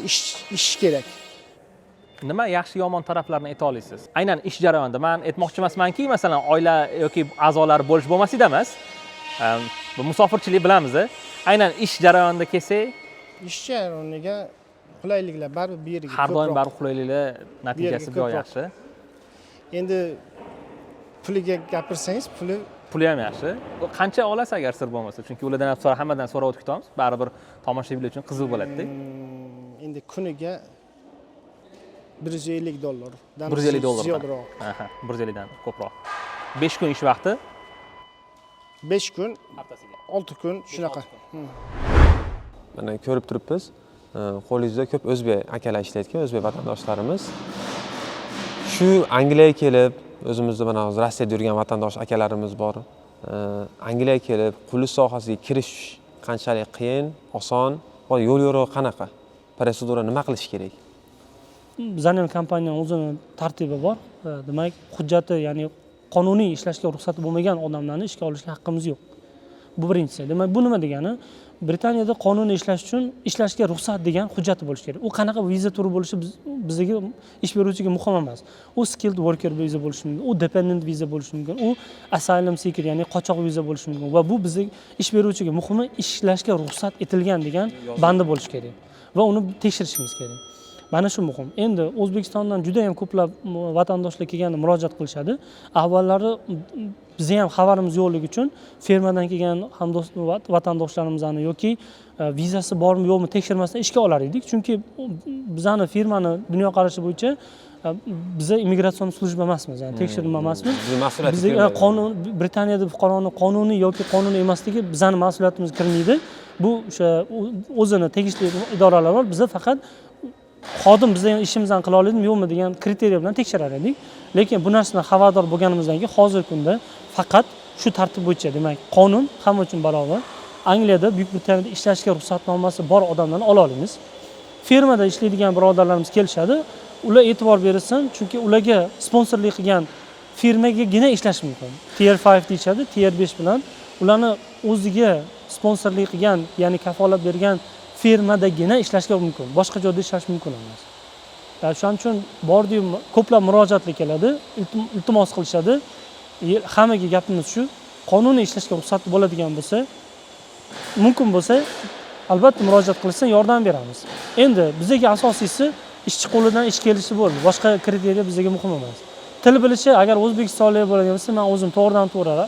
ish kerak. Nima yaxshi yomon taraflarini ayta olasiz? Aynan ish jarayonida men aytmoqchi emasmanki, masalan, oila yoki a'zolari bo'lish bo'lmasida emas. Bu musofirchilik bilamiz. Aynan ish jarayonida kelsak, Ish jarayoniga qulayliklar baribir bu yerga har doim baribir qulayliklar natijasi bu yaxshi. Endi puliga gapirsangiz, puli ham yaxshi. Qancha olasiz agar sir bo'lmasa? Chunki ulardan ham hammadan so'rab o'tib ketamiz. Baribir tomoshabinlar uchun qiziq bo'ladi-da. Endi kuniga $150. $150 ziyodroq. 150 dan ko'proq. 5 kun ish vaqti. 5 kun, haftasiga 6 kun shunaqa. Mana ko'rib turibmiz. Qo'lingizda ko'p o'zbek akalar ishlayotgan, o'zbek vatandoshlarimiz. Shu Angliyaga kelib, o'zimizda mana hozir Rossiyada yurgan vatandosh akalarimiz bor. Angliyaga kelib, qurilish sohasiga kirish qanchalik qiyin, oson va yo'l yo'rig'i qanaqa? Prosedura nima qilish kerak? Bizning ham kompaniyaning o'zini tartibi bor. Demak, hujjati, ya'ni qonuniy ishlashga ruxsati bo'lmagan odamlarni ishga olishga haqqimiz yo'q. Bu birinchisi. Demak, bu nima degani? Britaniyada qonuniy ishlash uchun ishlashga ruxsat degan hujjati bo'lishi kerak. U qanaqa viza turi bo'lishi bizga ish beruvchiga muhim emas. U skilled worker viza bo'lishi mumkin, u dependent viza bo'lishi mumkin, u asylum seeker, ya'ni qochoq viza bo'lishi mumkin va bu bizga ish beruvchiga muhimi ishlashga ruxsat etilgan degan bandi bo'lishi kerak va uni tekshirishimiz kerak. Mana shu muhim. Endi O'zbekistondan juda ham ko'plab vatandoshlar kelganda murojaat qilishadi. Avvallari bizga ham xabarimiz yo'qligi uchun fermadan kelgan vatandoshlarimizni yoki vizasi bormi yo'qmi tekshirmasdan ishga olar edik. Chunki bizning firmani dunyoqarashi bo'yicha biza imigratsion slujba emasmiz, ya'ni tekshirma emasmiz. Bizga qonun Britaniyada fuqaroning qonuniy yoki qonuniy emasligi bizning mas'uliyatimizga kirmaydi. Bu o'sha o'zini tegishli idoralar bor. Biza faqat xodim biz ham ishimizni qila oladimi yo'qmi degan kriteriya bilan tekshirar edik. Lekin bu narsadan xabardor bo'lganimizdan keyin hozirgi kunda faqat shu tartib bo'yicha, demak, qonun hamma uchun barobar. Angliyada, Buyuk Britaniyada ishlashga ruxsatnomasi bor odamlarni ola olamiz. Firmada ishlaydigan birodarlarimiz kelishadi. Ular e'tibor berilsin, chunki ularga sponsorlik qilgan firmagagina ishlash mumkin. Tier 5 deyshadi, Tier 5 bilan ularni o'ziga sponsorlik qilgan, ya'ni kafolat bergan firmadagina ishlashga mumkin. Boshqa joyda ishlash mumkin emas. Shuning uchun bordim, ko'plab murojaatlar keladi, iltimos qilishadi. Hammaga gapimiz shu, qonuniy ishlashga ruxsat bo'ladigan bo'lsa, mumkin bo'lsa albatta murojaat qilishsa yordam beramiz. Endi bizga asosiysi ishchi qo'lidan ish kelishi bo'ldi. Boshqa kriteriya bizga muhim emas. Til bilishi agar o'zbekistonlik bo'lgan bo'lsa, men o'zim to'g'ridan-to'g'ri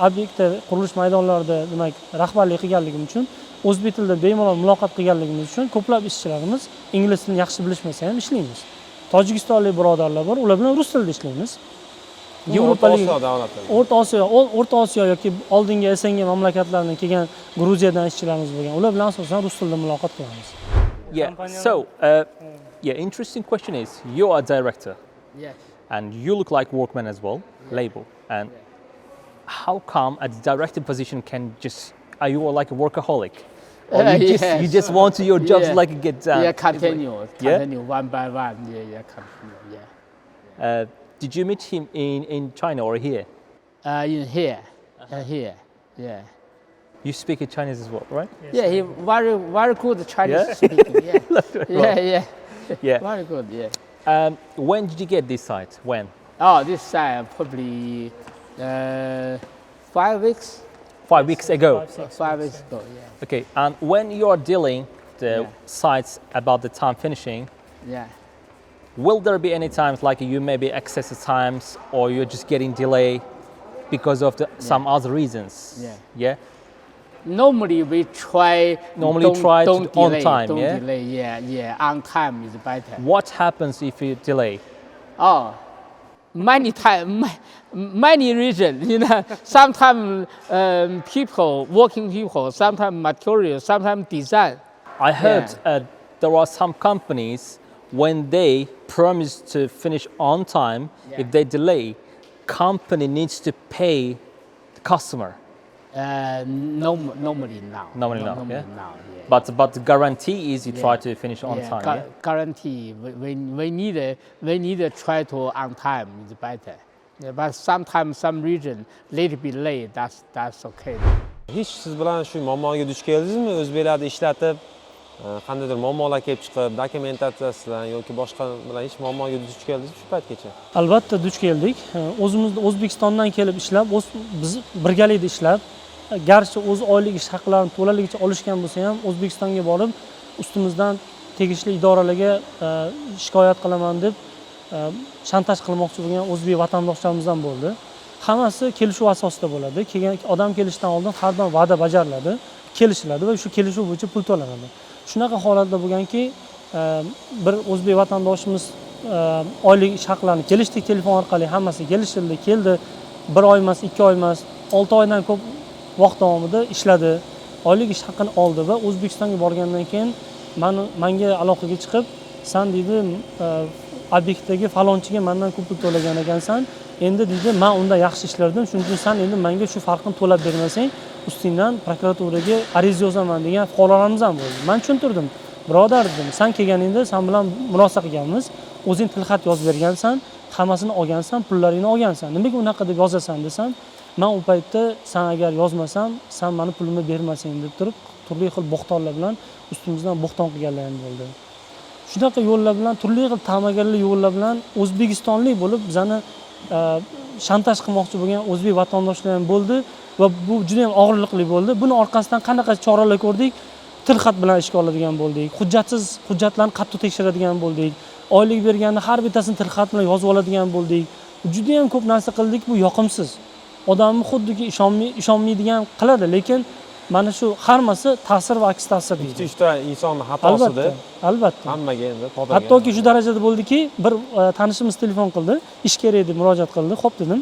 obyektda qurilish maydonlarida demak rahbarlik qilganligim uchun o'zbek tilida bemalol muloqot qilganligimiz uchun ko'plab ishchilarimiz ingliz tilini yaxshi bilishmasa ham ishlaymiz. Tojikistonlik birodarlar bor, ular bilan rus tilida ishlaymiz. Yevropalik, O'rta Osiyo yoki oldingi SNG mamlakatlardan kelgan Gruziyadan ishchilarimiz bo'lgan. Ular bilan asosan rus tilida muloqot qilamiz. Yeah. So, interesting question is, you are a director. Yes. And you look like workman as well, label. And how come at the director position are you like a workaholic? Or you just want your jobs like get done? Yeah, continue one by one. Continue. Yeah. Did you meet him in China or here? In here, here. Yeah. You speak Chinese as well, right? Yeah, he very good Chinese speaking. Yeah. Yeah. Very good. Yeah. When did you get this site? When? Oh, this side probably 5 weeks. 5 weeks ago. 5 weeks ago. Yeah. Okay. And when you are dealing the sites about the time finishing, Yeah. will there be any times like you maybe excessive times or you're just getting delay because of some other reasons? Yeah. Normally we try. Don't delay, on time. Don't Yeah. delay. Yeah. On time is better. What happens if you delay? Oh, many reasons. Sometimes working people, sometimes material, sometimes design. I heard there are some companies when they promise to finish on time, if they delay, company needs to pay the customer. Normally now. Normally now, yeah? Now, yeah. But the guarantee is you try to finish on time. Guarantee. We need to try to on time is better. Yeah, but sometimes some reason little bit late. That's okay. Hech siz bilan shu muammoga duch keldingizmi? O'zbeklarni ishlatib qandaydir muammolar kelib chiqib, dokumentatsiyasidan yoki boshqa bilan hech muammoga duch keldingizmi shu paytgacha? Albatta duch keldik. O'zimizda O'zbekistondan kelib ishlab, biz birgalikda ishlab, garchi o'z oylik ish haqlarini to'laligicha olishgan bo'lsa ham O'zbekistonga borib, ustimizdan tegishli idoralarga shikoyat qilaman deb shantaj qilmoqchi bo'lgan o'zbek vatandoshlarimiz ham bo'ldi. Hammasi kelishuv asosida bo'ladi. Kelgan odam kelishdan oldin har doim va'da bajariladi, kelishiladi va shu kelishuv bo'yicha pul to'lanadi. Shunaqa holatda bo'lganki, bir o'zbek vatandoshimiz oylik ish haqlarini kelishdik telefon orqali, hammasi kelishildi, keldi. 1 oy emas, 2 oy emas, 6 oydan ko'p vaqt davomida ishladi. Oylik ish haqini oldi va O'zbekistonga borgandan keyin menga aloqaga chiqib, "Sen deydi, obyektdagi falonchiga mendan ko'p pul to'lagan ekansan. Endi deydi, men unda yaxshi ishlardim, shuning uchun sen endi menga shu farqini to'lab bermasang, ustingdan prokuraturaga ariza yozaman" degan fuqarolarimiz ham bo'ldi. Men tushuntirdim. "Birodar, dedim, sen kelganingda sen bilan murosa qilganmiz, o'zing tilxat yozib bergansan, hammasini olgansan, pullaringni olgansan. Nimaga unaqa deb yozasan?" desam, "Men u paytda sen agar yozmasam, sen meni pulimni bermasang" deb turib, turli xil bo'xtonlar bilan ustimizdan bo'xton qilganlar bo'ldi. Shunaqa yo'llar bilan, turli xil ta'magarli yo'llar bilan o'zbekistonlik bo'lib bizani shantaj qilmoqchi bo'lgan o'zbek vatandoshlar ham bo'ldi va bu juda ham og'irlikli bo'ldi. Buni orqasidan qanaqa choralar ko'rdik? Tilxat bilan ishga oladigan bo'ldik. Hujjatlarni qattiq tekshiradigan bo'ldik. Oylik berganda har bittasini tilxat bilan yozib oladigan bo'ldik. Juda ham ko'p narsa qildik, bu yoqimsiz. Odamni xuddiki ishonmaydigan qiladi, lekin mana shu hammasi ta'sir va aks ta'sir deydi. 2-3 ta insonning xatosida. Albatta. Hammaga endi to'g'ri. Hattoki shu darajada bo'ldiki, bir tanishimiz telefon qildi, ish kerak deb murojaat qildi. Xo'p dedim.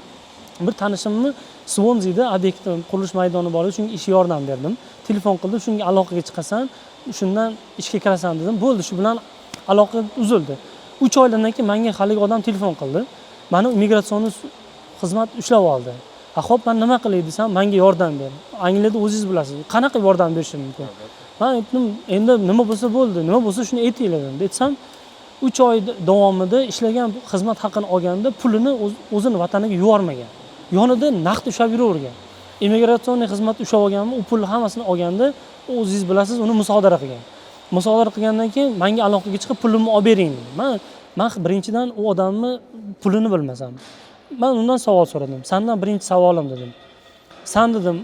Bir tanishimni Svonzida obyekt qurilish maydoni bor edi, shunga ish yordam berdim. Telefon qildi, shunga aloqaga chiqasan, shundan ishga kirasan dedim. Bo'ldi, shu bilan aloqa uzildi. 3 oydan keyin menga haligi odam telefon qildi. Meni imigratsion xizmat ushlab oldi. Xo'p, men nima qilay desam, menga yordam ber. Angliyada o'zingiz bilasiz, qanaqa yordam berishim mumkin? Men aytdim, endi nima bo'lsa bo'ldi, nima bo'lsa shuni aytinglar dedim. Detsam, 3 oy davomida ishlagan xizmat haqini olganda pulini o'zini vataniga yubormagan. Yonida naqd ushlab yuravergan. Imigratsion xizmat ushlab olganmi, u pulni hammasini olganda o'zingiz bilasiz, uni musodara qilgan. Musodara qilgandan keyin menga aloqaga chiqib pulimni olib bering dedi. Men birinchidan u odamni pulini bilmasam. Men undan savol so'radim. Sendan birinchi savolim dedim. san dedim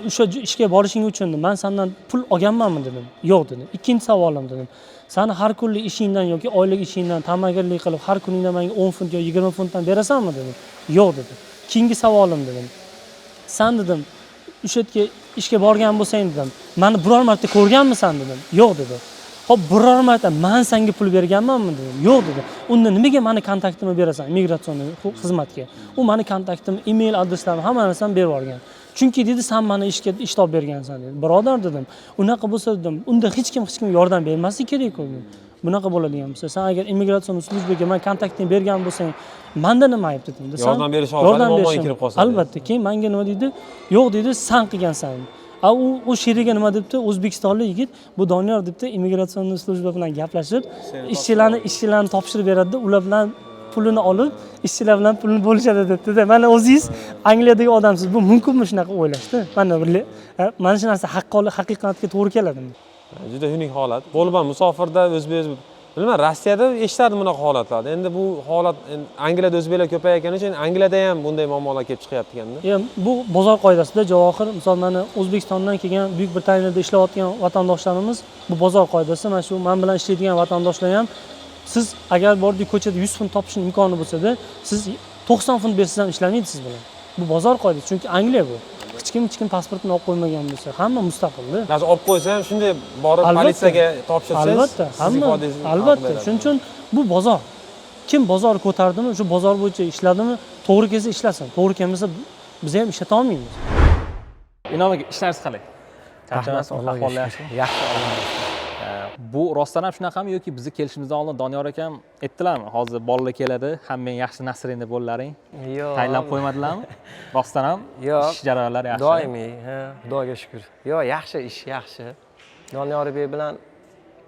o'sha ishga borishing uchun man sandan pul olganmanmi dedim. Yo'q dedim. Ikkinchi savolim dedim. Sani har kunlik ishingdan yoki oylik ishingdan tamagirlik qilib har kuningdan menga 10 funt yoki 20 funtdan berasanmi dedim. Yo'q dedim. Keyingi savolim dedim. San dedim o'sha yerga ishga borgan bo'lsang dedim. Meni biror marta ko'rganmisan dedim. Yo'q dedi. Xo'p, biror marta men senga pul berganmanmi dedim. Yo'q dedi. Unda nimaga meni kontaktimni berasan imigratsion xizmatga? U meni kontaktim, email adreslarimni hamma narsani berib yuborgan. Chunki dedi sen meni ishga ish topib bergansan dedi. Birodar dedim. Unaqa bo'lsa dedim, unda hech kim yordam bermasi kerak-ku. Bunaqa bo'ladigan bo'lsa, sen agar imigratsion slujbaga men kontaktingni bergan bo'lsang, menda nima ayb dedim. Yordam berish orqali muammoga kirib qolsa. Albatta, keyin menga nima dedi? Yo'q dedi, sen qilgansan. U sheriga nima debdi? O'zbekistonlik yigit bu Doniyor debdi, imigratsion slujba bilan gaplashib, ishchilarni topshirib beradi, ular bilan pulini olib, ishchilar bilan pulni bo'lishadi debdi. Mana o'zingiz Angliyadagi odamsiz, bu mumkinmi shunaqa o'ylashdi? Mana shu narsa haqiqatga to'g'ri keladimi? Juda xunuk holat. Bo'lib ham musofirda o'zbek bilmayman, Rossiyada eshitdim bunaqa holatlarni. Endi bu holat Angliyada o'zbeklar ko'payayotgani uchun Angliyada ham bunday muammolar kelib chiqyapti ekanda. Bu bozor qoidasida javohir, misol mana O'zbekistondan kelgan Buyuk Britaniyada ishlayotgan vatandoshlarimiz bu bozor qoidasi, mana shu men bilan ishlaydigan vatandoshlar ham siz agar bordik ko'chada 100 funt topishning imkoni bo'lsa-da, siz 90 funt bersangiz ham ishlamaydi siz bilan. Bu bozor qoidasi, chunki Angliya bu. Hech kim pasportini olib qo'ymagan bo'lsa, hamma mustaqilda. Hozir olib qo'ysa ham shunday borib politsiyaga topshirsangiz, albatta. Shuning uchun bu bozor. Kim bozor ko'tardimi, shu bozor bo'yicha ishladimi, to'g'ri kelsa ishlasin. To'g'ri kelmasa biz ham ishlata olmaymiz. Inom aka, ishlaringiz qalay? Charchamasmi? Ahvol yaxshimi? Yaxshi, Alloh. Bu rostdan ham shunaqami yoki bizni kelishimizdan oldin Doniyor akam aytdilarmi? Hozir bolalar keladi, hammang yaxshi nasringda bo'llaring. Yo'q. Tayinlab qo'ymadilarmi? Rostdan ham ish jarayonlari yaxshi. Doimiy, Xudoga shukr. Yo'q, yaxshi ish, yaxshi. Doniyor bey bilan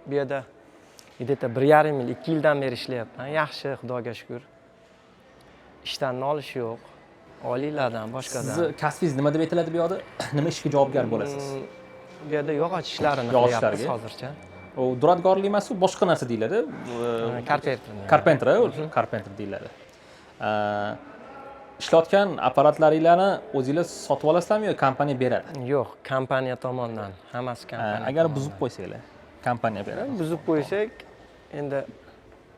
bu yerda где-то 1,5 yil, 2 yildan beri ishlayapman. Yaxshi, Xudoga shukr. Ishdan nolish yo'q. Oliylardan, boshqadan. Sizni kasbingiz nima deb aytiladi bu yerda? Nima ishga javobgar bo'lasiz? Bu yerda yog'och ishlarini qilyapmiz hozircha. O duradgorlik emas, boshqa narsa deyiladi. Carpenter deyiladi. Ishlayotgan apparatlaringlarni o'zingiz sotib olasizlarmi yo kompaniya beradi? Yo'q, kompaniya tomonidan, hammasi kompaniya. Agar buzib qo'ysanglar, kompaniya beradi. Buzib qo'ysak, endi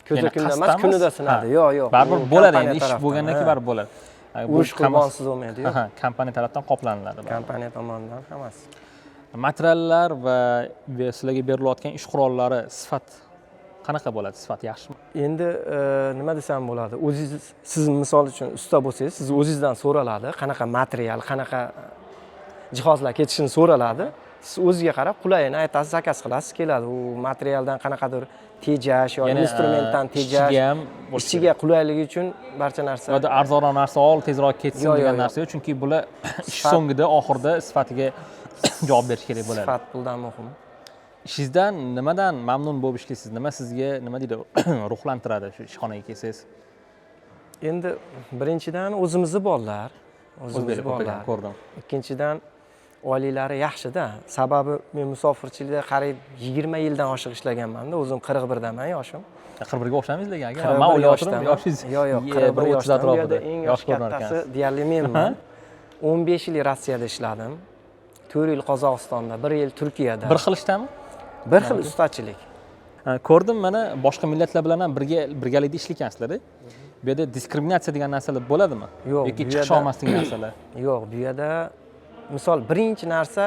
ko'za kunda emas, kunida sinadi. Yo'q. Baribir bo'ladi, endi ish bo'lgandan keyin baribir bo'ladi. Bu ish qurbonsiz bo'lmaydi, yo'q. Kompaniya tarafdan qoplanadi. Kompaniya tomonidan hammasi. Materiallar va sizlarga berilayotgan ish qurollari sifat qanaqa bo'ladi? Sifat yaxshimi? Endi nima desam bo'ladi? O'zingiz siz misol uchun usta bo'lsangiz, siz o'zingizdan so'raladi, qanaqa material, qanaqa jihozlar ketishini so'raladi. Siz o'zingizga qarab qulayini aytasiz, zakaz qilasiz, keladi. U materialdan qanaqadir tejash yoki instrumentdan tejash, ishchiga qulayligi uchun barcha narsa. Yo'da arzonroq narsa ol, tezroq ketsin degan narsa yo'q, chunki bular ish so'ngida, oxirida sifatiga javob berish kerak bo'ladi. Sifat puldan muhim. Ishingizdan nimadan mamnun bo'lib ishlaysiz? Nima sizga nima deydi, ruhlantiradi shu ishxonaga kelsangiz? Endi birinchidan o'zimizning bolalar, bolalar ko'rdim. Ikkinchidan oyliklari yaxshi-da. Sababi men musofirchilikda qariyb 20 yildan oshiq ishlaganman-da. O'zim 41daman, yoshim. 41 ga o'xshaymiz lekin aka. Men o'ylayotdim, yoshingiz. Yo'q, 41 yoshda atrofida. Eng yosh kattasi deyarli menman. 15 yil Rossiyada ishladim. 4 yil Qozog'istonda, 1 yil Turkiyada. Bir xil ishdami? Bir xil ustachilik. Ko'rdim, mana boshqa millatlar bilan ham birgalikda ishlagansizlar-da. Bu yerda diskriminatsiya degan narsalar bo'ladimi? Yoki chiqish olmas degan narsalar? Yo'q, bu yerda misol birinchi narsa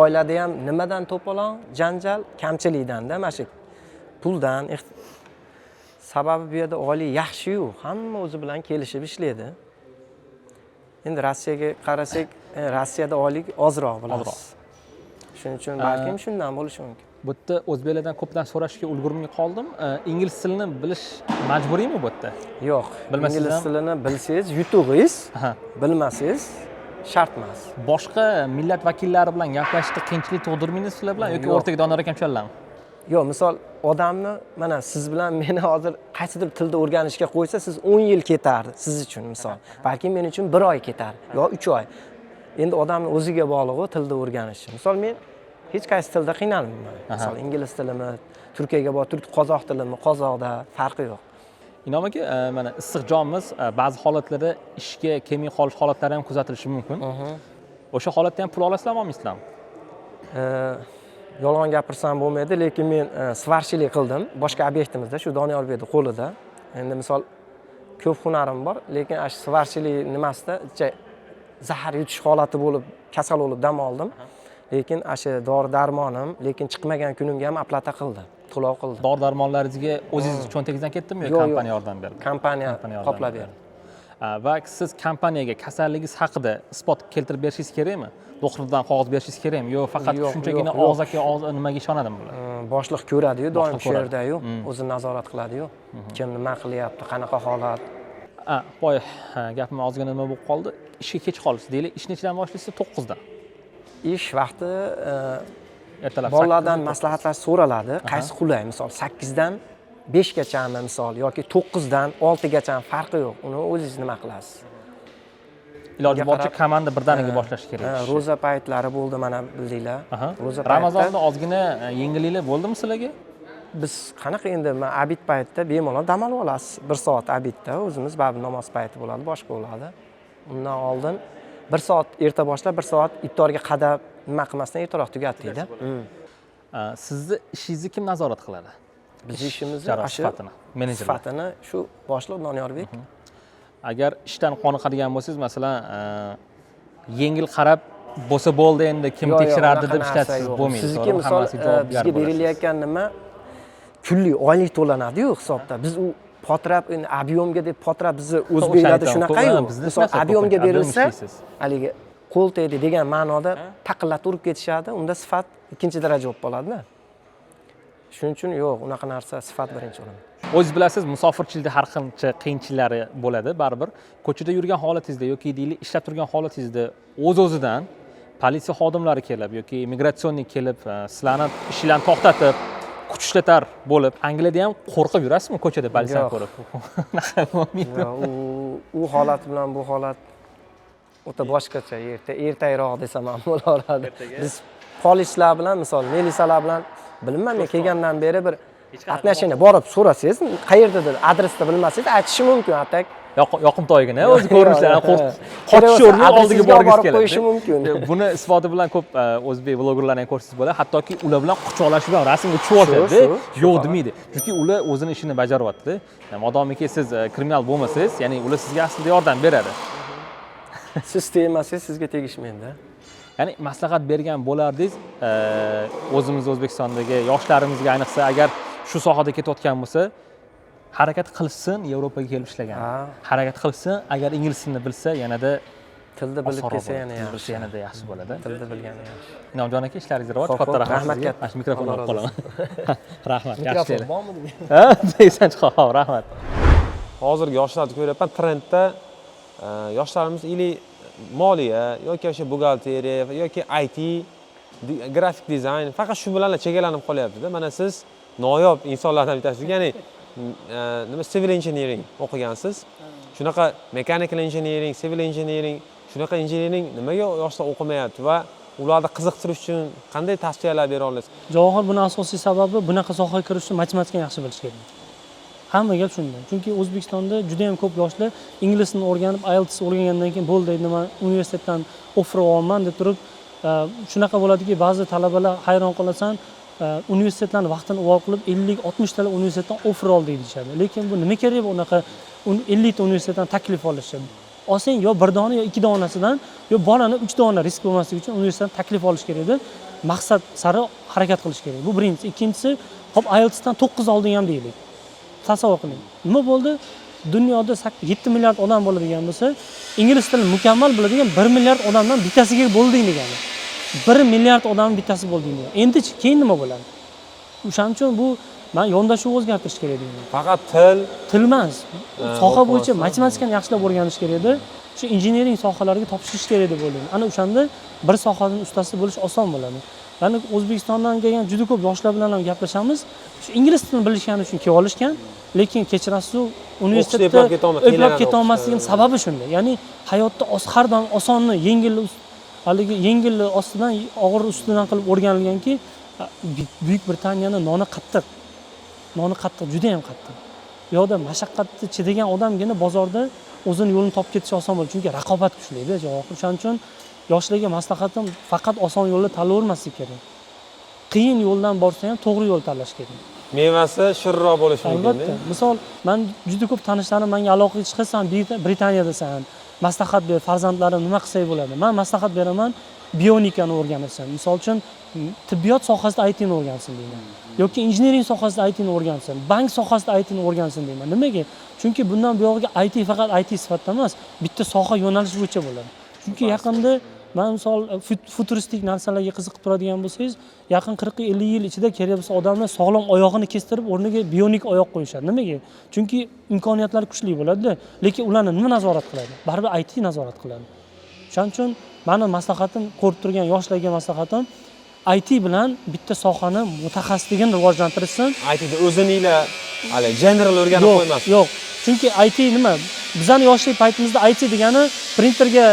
oilada ham nimadan to'polon, janjal, kamchilikdan-da, mana shu puldan. Sababi bu yerda oila yaxshi-yu, hamma o'zi bilan kelishib ishlaydi. Endi Rossiyaga qarasak, Rossiyada oylik ozroq bo'ladi. Shuning uchun balkim shundan bo'lishi mumkin. Bu yerda o'zbeklardan ko'pdan so'rashga ulgurmay qoldim. Ingliz tilini bilish majburiymi bu yerda? Yo'q, ingliz tilini bilsangiz yutug'ingiz, bilmasangiz shart emas. Boshqa millat vakillari bilan gaplashishda qiyinchilik tug'dirmaydi sizlar bilan yoki o'rtaga Doniyor akam tushanlarmi? Yo'q, misol odamni mana siz bilan meni hozir qaysidir tilda o'rganishga qo'ysa, siz 10 yil ketardi siz uchun misol. Balki men uchun 1 oy ketar yo 3 oy. Endi odamning o'ziga bog'liq tilda o'rganishi. Misol men hech qaysi tilda qiynalmayman. Misol ingliz tilimi, Turkiyaga borib qozoq tilimi, qozoqda farqi yo'q. Inom aka, mana issiq jonimiz ba'zi holatlarda ishga kelmay qolish holatlari ham kuzatilishi mumkin. O'sha holatda ham pul olasizlarmi, olmaysizlarmi? Yolg'on gapirsam bo'lmaydi, lekin men svarchilik qildim boshqa obyektimizda, shu Doniyorbekning qo'lida. Endi misol ko'p hunarim bor, lekin shu svarchilik nimasida zahar yutish holati bo'lib, kasal bo'lib dam oldim. Lekin shu dori-darmonim, lekin chiqmagan kunimga ham aplata qildi, to'lov qildi. Dori-darmonlaringizga o'zingiz cho'ntagingizdan ketdimi yo kompaniya yordam berdi? Kompaniya qoplab berdi. Va siz kompaniyaga kasalligingiz haqida isbot keltirib berishingiz kerakmi? Doktordan qog'oz berishingiz kerakmi? Yo faqat shunchagina og'zaki nima ishonadimi bular? Boshliq ko'radi-yu, doim shu yerda-yu, o'zini nazorat qiladi-yu. Kim nima qilyapti, qanaqa holat. Boy, gapim ozgina nima bo'lib qoldi. Ishga kech qolibsiz deylik. Ish nechidan boshlaysiz? 9 dan. Ish vaqti ertalab bolalardan maslahatlar so'raladi. Qaysi qulay? Misol 8 dan 5 gachami misol yoki 9 dan 6 gacha farqi yo'q. Uni o'zingiz nima qilasiz? Iloji boricha komanda birdaniga boshlash kerak. Ro'za paytlari bo'ldi, mana bildinglar. Ro'za paytida Ramazonda ozgina yengilliklar bo'ldimi sizlarga? Biz qanaqa endi abid paytida bemalol dam olib olasiz. 1 soat abidda o'zimiz baribir namoz payti bo'ladi, boshqa bo'ladi. Undan oldin 1 soat erta boshlab, 1 soat iftorga qadab nima qilmasdan ertaroq tugatdik-da. Sizni ishingizni kim nazorat qiladi? Biz ishimizni sifatini, menejerlar. Sifatini shu boshliq Doniyorbek. Agar ishdan qoniqadigan bo'lsangiz, masalan, yengil qarab bo'lsa bo'ldi endi kim tekshirardi deb ishlatasiz bo'lmaydi. Sizga misol bizga berilayotgan nima kunlik oylik to'lanadi-yu hisobda. Biz u potrab endi obyomga deb potrab bizni o'zbeklarda shunaqa-yu. Misol obyomga berilsa, haligi qo'l tegdi degan ma'noda taqillatib urib ketishadi. Unda sifat ikkinchi daraja bo'lib qoladi-da. Shuning uchun yo'q, unaqa narsa sifat birinchi o'rinda. O'zingiz bilasiz, musofirchilikda har qancha qiyinchiliklari bo'ladi, baribir. Ko'chada yurgan holatingizda yoki deylik, ishlab turgan holatingizda o'z-o'zidan politsiya xodimlari kelib yoki immigratsionni kelib, sizlarni ishlarni to'xtatib, kuch ishlatar bo'lib, Angliyada ham qo'rqib yurasizmi ko'chada politsiyani ko'rib? U holat bilan bu holat o'ta boshqacha. Ertaroq desam ham bo'laveradi. Biz polislar bilan, misol, milisalar bilan bilmayman, men kelgandan beri bir qatnashingni borib so'rasangiz, qayerdadir adresni bilmasangiz aytishi mumkin, atak. Yoqimtoygina o'zi ko'rinishlari qochish o'rniga oldiga borgisi keladi. Mumkin. Buni isboti bilan ko'p o'zbek blogerlarni ham ko'rsangiz bo'ladi, hattoki ular bilan quchoqlashib ham rasmga tushib oladi, yo'q demaydi. Chunki ular o'zini ishini bajaryapti. Modomiki siz kriminal bo'lmasangiz, ya'ni ular sizga aslida yordam beradi. Siz tegmasangiz sizga tegishmaydi. Ya'ni maslahat bergan bo'lardingiz, o'zimiz O'zbekistondagi yoshlarimizga ayniqsa agar shu sohada ketayotgan bo'lsa, harakat qilsin, Yevropaga kelib ishlagan. Harakat qilsin, agar ingliz tilini bilsa, yanada tilni bilib kelsa yaxshi. Yanada yaxshi bo'ladi. Tilni bilgani yaxshi. Inomjon aka, ishlaringiz rivoj, katta rahmat sizga. Mana mikrofon olib qolaman. Rahmat, yaxshi. Mikrofon bormi? Ha, deysan, xo'p, rahmat. Hozirgi yoshlarni ko'ryapman, trendda yoshlarimiz ili moliya yoki o'sha buxgalteriya yoki IT, grafik dizayn faqat shu bilan chegaralanib qolyapti-da. Mana siz noyob insonlardan bittasiz. Ya'ni nima civil engineering o'qigansiz. Shunaqa mechanical engineering, civil engineering, shunaqa engineering nimaga yoshlar o'qimayapti va ularni qiziqtirish uchun qanday tavsiyalar bera olasiz? Javohir, buni asosiy sababi bunaqa sohaga kirish uchun matematikani yaxshi bilish kerak. Hamma gap shunda. Chunki O'zbekistonda juda ham ko'p yoshlar inglizni o'rganib, IELTS o'rgangandan keyin bo'ldi, endi men universitetdan offer olaman deb turib, shunaqa bo'ladiki, ba'zi talabalar hayron qolasan, universitetlarni vaqtini uvol qilib 50-60 ta universitetdan offer oldik deyishadi. Lekin bu nima kerak unaqa 50 ta universitetdan taklif olishadi? Olsang yo bir dona yo 2 donasidan, yo bolani 3 dona risk bo'lmasligi uchun universitetdan taklif olish kerak edi. Maqsad sari harakat qilish kerak. Bu birinchisi. Ikkinchisi, hop IELTSdan 9 olding ham deylik. Tasavvur qiling. Nima bo'ldi? Dunyoda 7 milliard odam bo'ladigan bo'lsa, ingliz tilini mukammal biladigan 1 milliard odamdan bittasiga bo'lding degani. 1 milliard odamning bittasi bo'lding degani. Endi keyin nima bo'ladi? O'shaning uchun bu men yondashuv o'zgartirish kerak deyman. Faqat til emas. Soha bo'yicha matematikani yaxshilab o'rganish kerak edi. Shu injiniring sohalariga topshirish kerak deb o'ylayman. Ana o'shanda bir sohaning ustasi bo'lish oson bo'ladi. Ya'ni O'zbekistondan kelgan juda ko'p yoshlar bilan ham gaplashamiz. Shu ingliz tilini bilishgani uchun kelib olishgan, lekin kechirasiz, universitetda eplab keta olmasligining sababi shunda. Ya'ni hayotda har doim osonni, yengil ostidan, og'ir ustidan qilib o'rganilganki, Buyuk Britaniyaning noni qattiq. Noni qattiq, juda ham qattiq. Bu yoqda mashaqqatni chidagan odamgina bozorda o'zini yo'lini topib ketishi oson bo'ladi, chunki raqobat kuchli-da, javob. O'shaning uchun yoshlarga maslahatim faqat oson yo'lni tanlayvermaslik kerak. Qiyin yo'ldan borsa ham to'g'ri yo'l tanlash kerak. Mevasi shirinroq bo'lishi mumkin. Albatta. Misol, men juda ko'p tanishlarim menga aloqaga chiqasan, Britaniyadasan, maslahat ber, farzandlarim nima qilsak bo'ladi. Men maslahat beraman, bionikani o'rgansin. Misol uchun tibbiyot sohasida ITni o'rgansin deyman. Yoki injiniring sohasida ITni o'rgansin, bank sohasida ITni o'rgansin deyman. Nimaga? Chunki bundan buyog'iga IT faqat IT sifatida emas, bitta soha yo'nalish bo'yicha bo'ladi. Chunki yaqinda men misol futuristik narsalarga qiziqib turadigan bo'lsangiz, yaqin 40-50 yil ichida kerak bo'lsa odamlar sog'lom oyog'ini kestirib, o'rniga bionik oyoq qo'yishadi. Nimaga? Chunki imkoniyatlar kuchli bo'ladi-da, lekin ularni nima nazorat qiladi? Baribir IT nazorat qiladi. Shuning uchun meni maslahatim, ko'rib turgan yoshlarga maslahatim, IT bilan bitta sohani mutaxassisligini rivojlantirishsin. ITda o'zininglar hali general o'rganib qo'ymasin. Yo'q. Chunki IT nima? Bizning yoshlik paytimizda IT degani printerga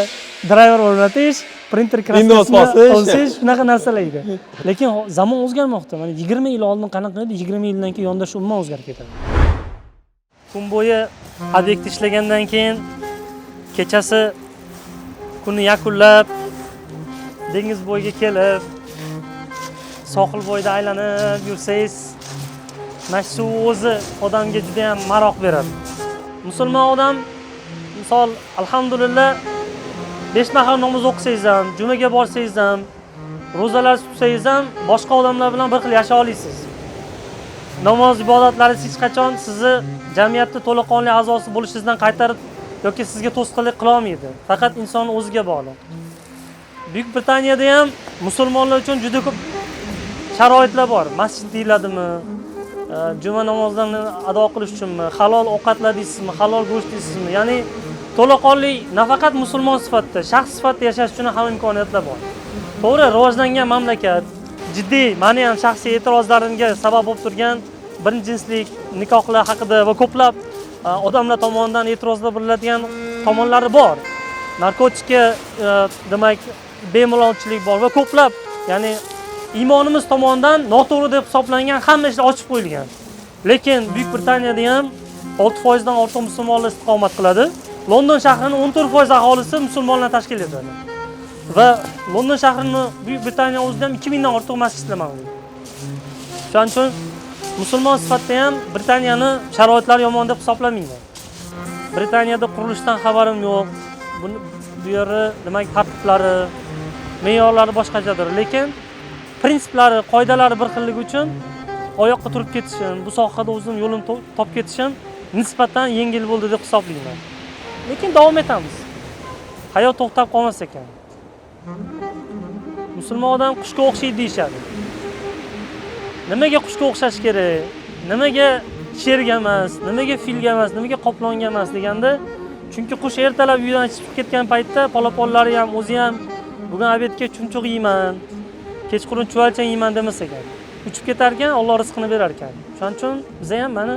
driver o'rnatish, printer kraskasini shunaqa narsalar edi. Lekin zamon o'zgarmoqda. Mana 20 yil oldin qanaqa edi, 20 yildan keyin yondash umuman o'zgarib ketadi. Kun bo'yi obyektda ishlagandan keyin kechasi kunni yakunlab dengiz bo'yiga kelib sohil bo'yida aylanib yursangiz, mana shu o'zi odamga juda ham maroq beradi. Musulmon odam misol alhamdulillah 5 mahal namoz o'qisangiz ham, jumaga borsangiz ham, ro'zalar tutsangiz ham boshqa odamlar bilan bir xil yashay olasiz. Namoz ibodatlaringiz hech qachon sizni jamiyatda to'laqonli a'zosi bo'lishingizdan qaytarib yoki sizga to'sqinlik qila olmaydi. Faqat inson o'ziga bog'liq. Buyuk Britaniyada ham musulmonlar uchun juda ko'p sharoitlar bor. Masjid deyiladimi? Juma namozidan ado qilish uchunmi? Halol ovqatlar deysizmi? Halol go'sht deysizmi? Ya'ni to'laqonli nafaqat musulmon sifatida, shaxs sifatida yashash uchun ham imkoniyatlar bor. To'g'ri, rivojlangan mamlakat, jiddiy, meni ham shaxsiy e'tirozlarimga sabab bo'lib turgan birinchi jinslik nikohlar haqida va ko'plab odamlar tomonidan e'tirozlar biladigan tomonlari bor. Narkotikka demak bemalolchilik bor va ko'plab, ya'ni iymonimiz tomonidan noto'g'ri deb hisoblangan hamma ishlar ochib qo'yilgan. Lekin Buyuk Britaniyada ham 6% dan ortiq musulmonlar istiqomat qiladi. London shahrining 14% aholisi musulmonlar tashkil etadi. Va London shahrining Buyuk Britaniya o'zida ham 2000 dan ortiq masjidlar mavjud. Shuning uchun musulmon sifatida ham Britaniyani sharoitlari yomon deb hisoblamayman. Britaniyada qurilishdan xabarim yo'q. Bu yerda demak tartiblari, me'yorlari boshqachadir, lekin prinsiplari, qoidalari bir xilligi uchun oyoqqa turib ketishim, bu sohada o'zim yo'limni topib ketishim nisbatan yengil bo'ldi deb hisoblayman. Lekin davom etamiz. Hayot to'xtab qolmas ekan. Musulmon odam qushga o'xshaydi deyshadi. Nimaga qushga o'xshash kerak? Nimaga sherga emas, nimaga filga emas, nimaga qoplonga emas deganda, chunki qush ertalab uydan chiqib ketgan paytda polaponlari ham, o'zi ham bugun obedga chumchuq yeyman, kechqurun chuvalchang yeyman demas ekan. Uchib ketar ekan, Alloh rizqini berar ekan. Shuning uchun biz ham mana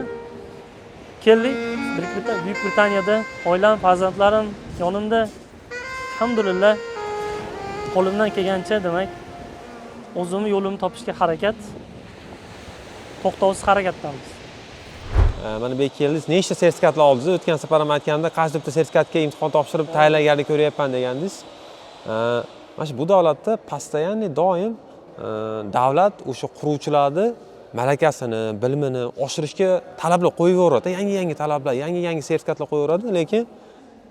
keldik. Buyuk Britaniyada oilam, farzandlarim yonimda. Alhamdulillah qo'limdan kelgancha demak o'zimni yo'limni topishga harakat, to'xtovsiz harakatdamiz. Mana bu keldingiz, nechta sertifikatlar oldingiz? O'tgan safar ham aytganda, qaysi bitta sertifikatga imtihon topshirib tayyorgarlik ko'ryapman degandingiz. Mana shu bu davlatda постоянный doim davlat o'sha quruvchilarni malakasini, bilimini oshirishga talablar qo'yaveradi. Yangi talablar, yangi sertifikatlar qo'yaveradi, lekin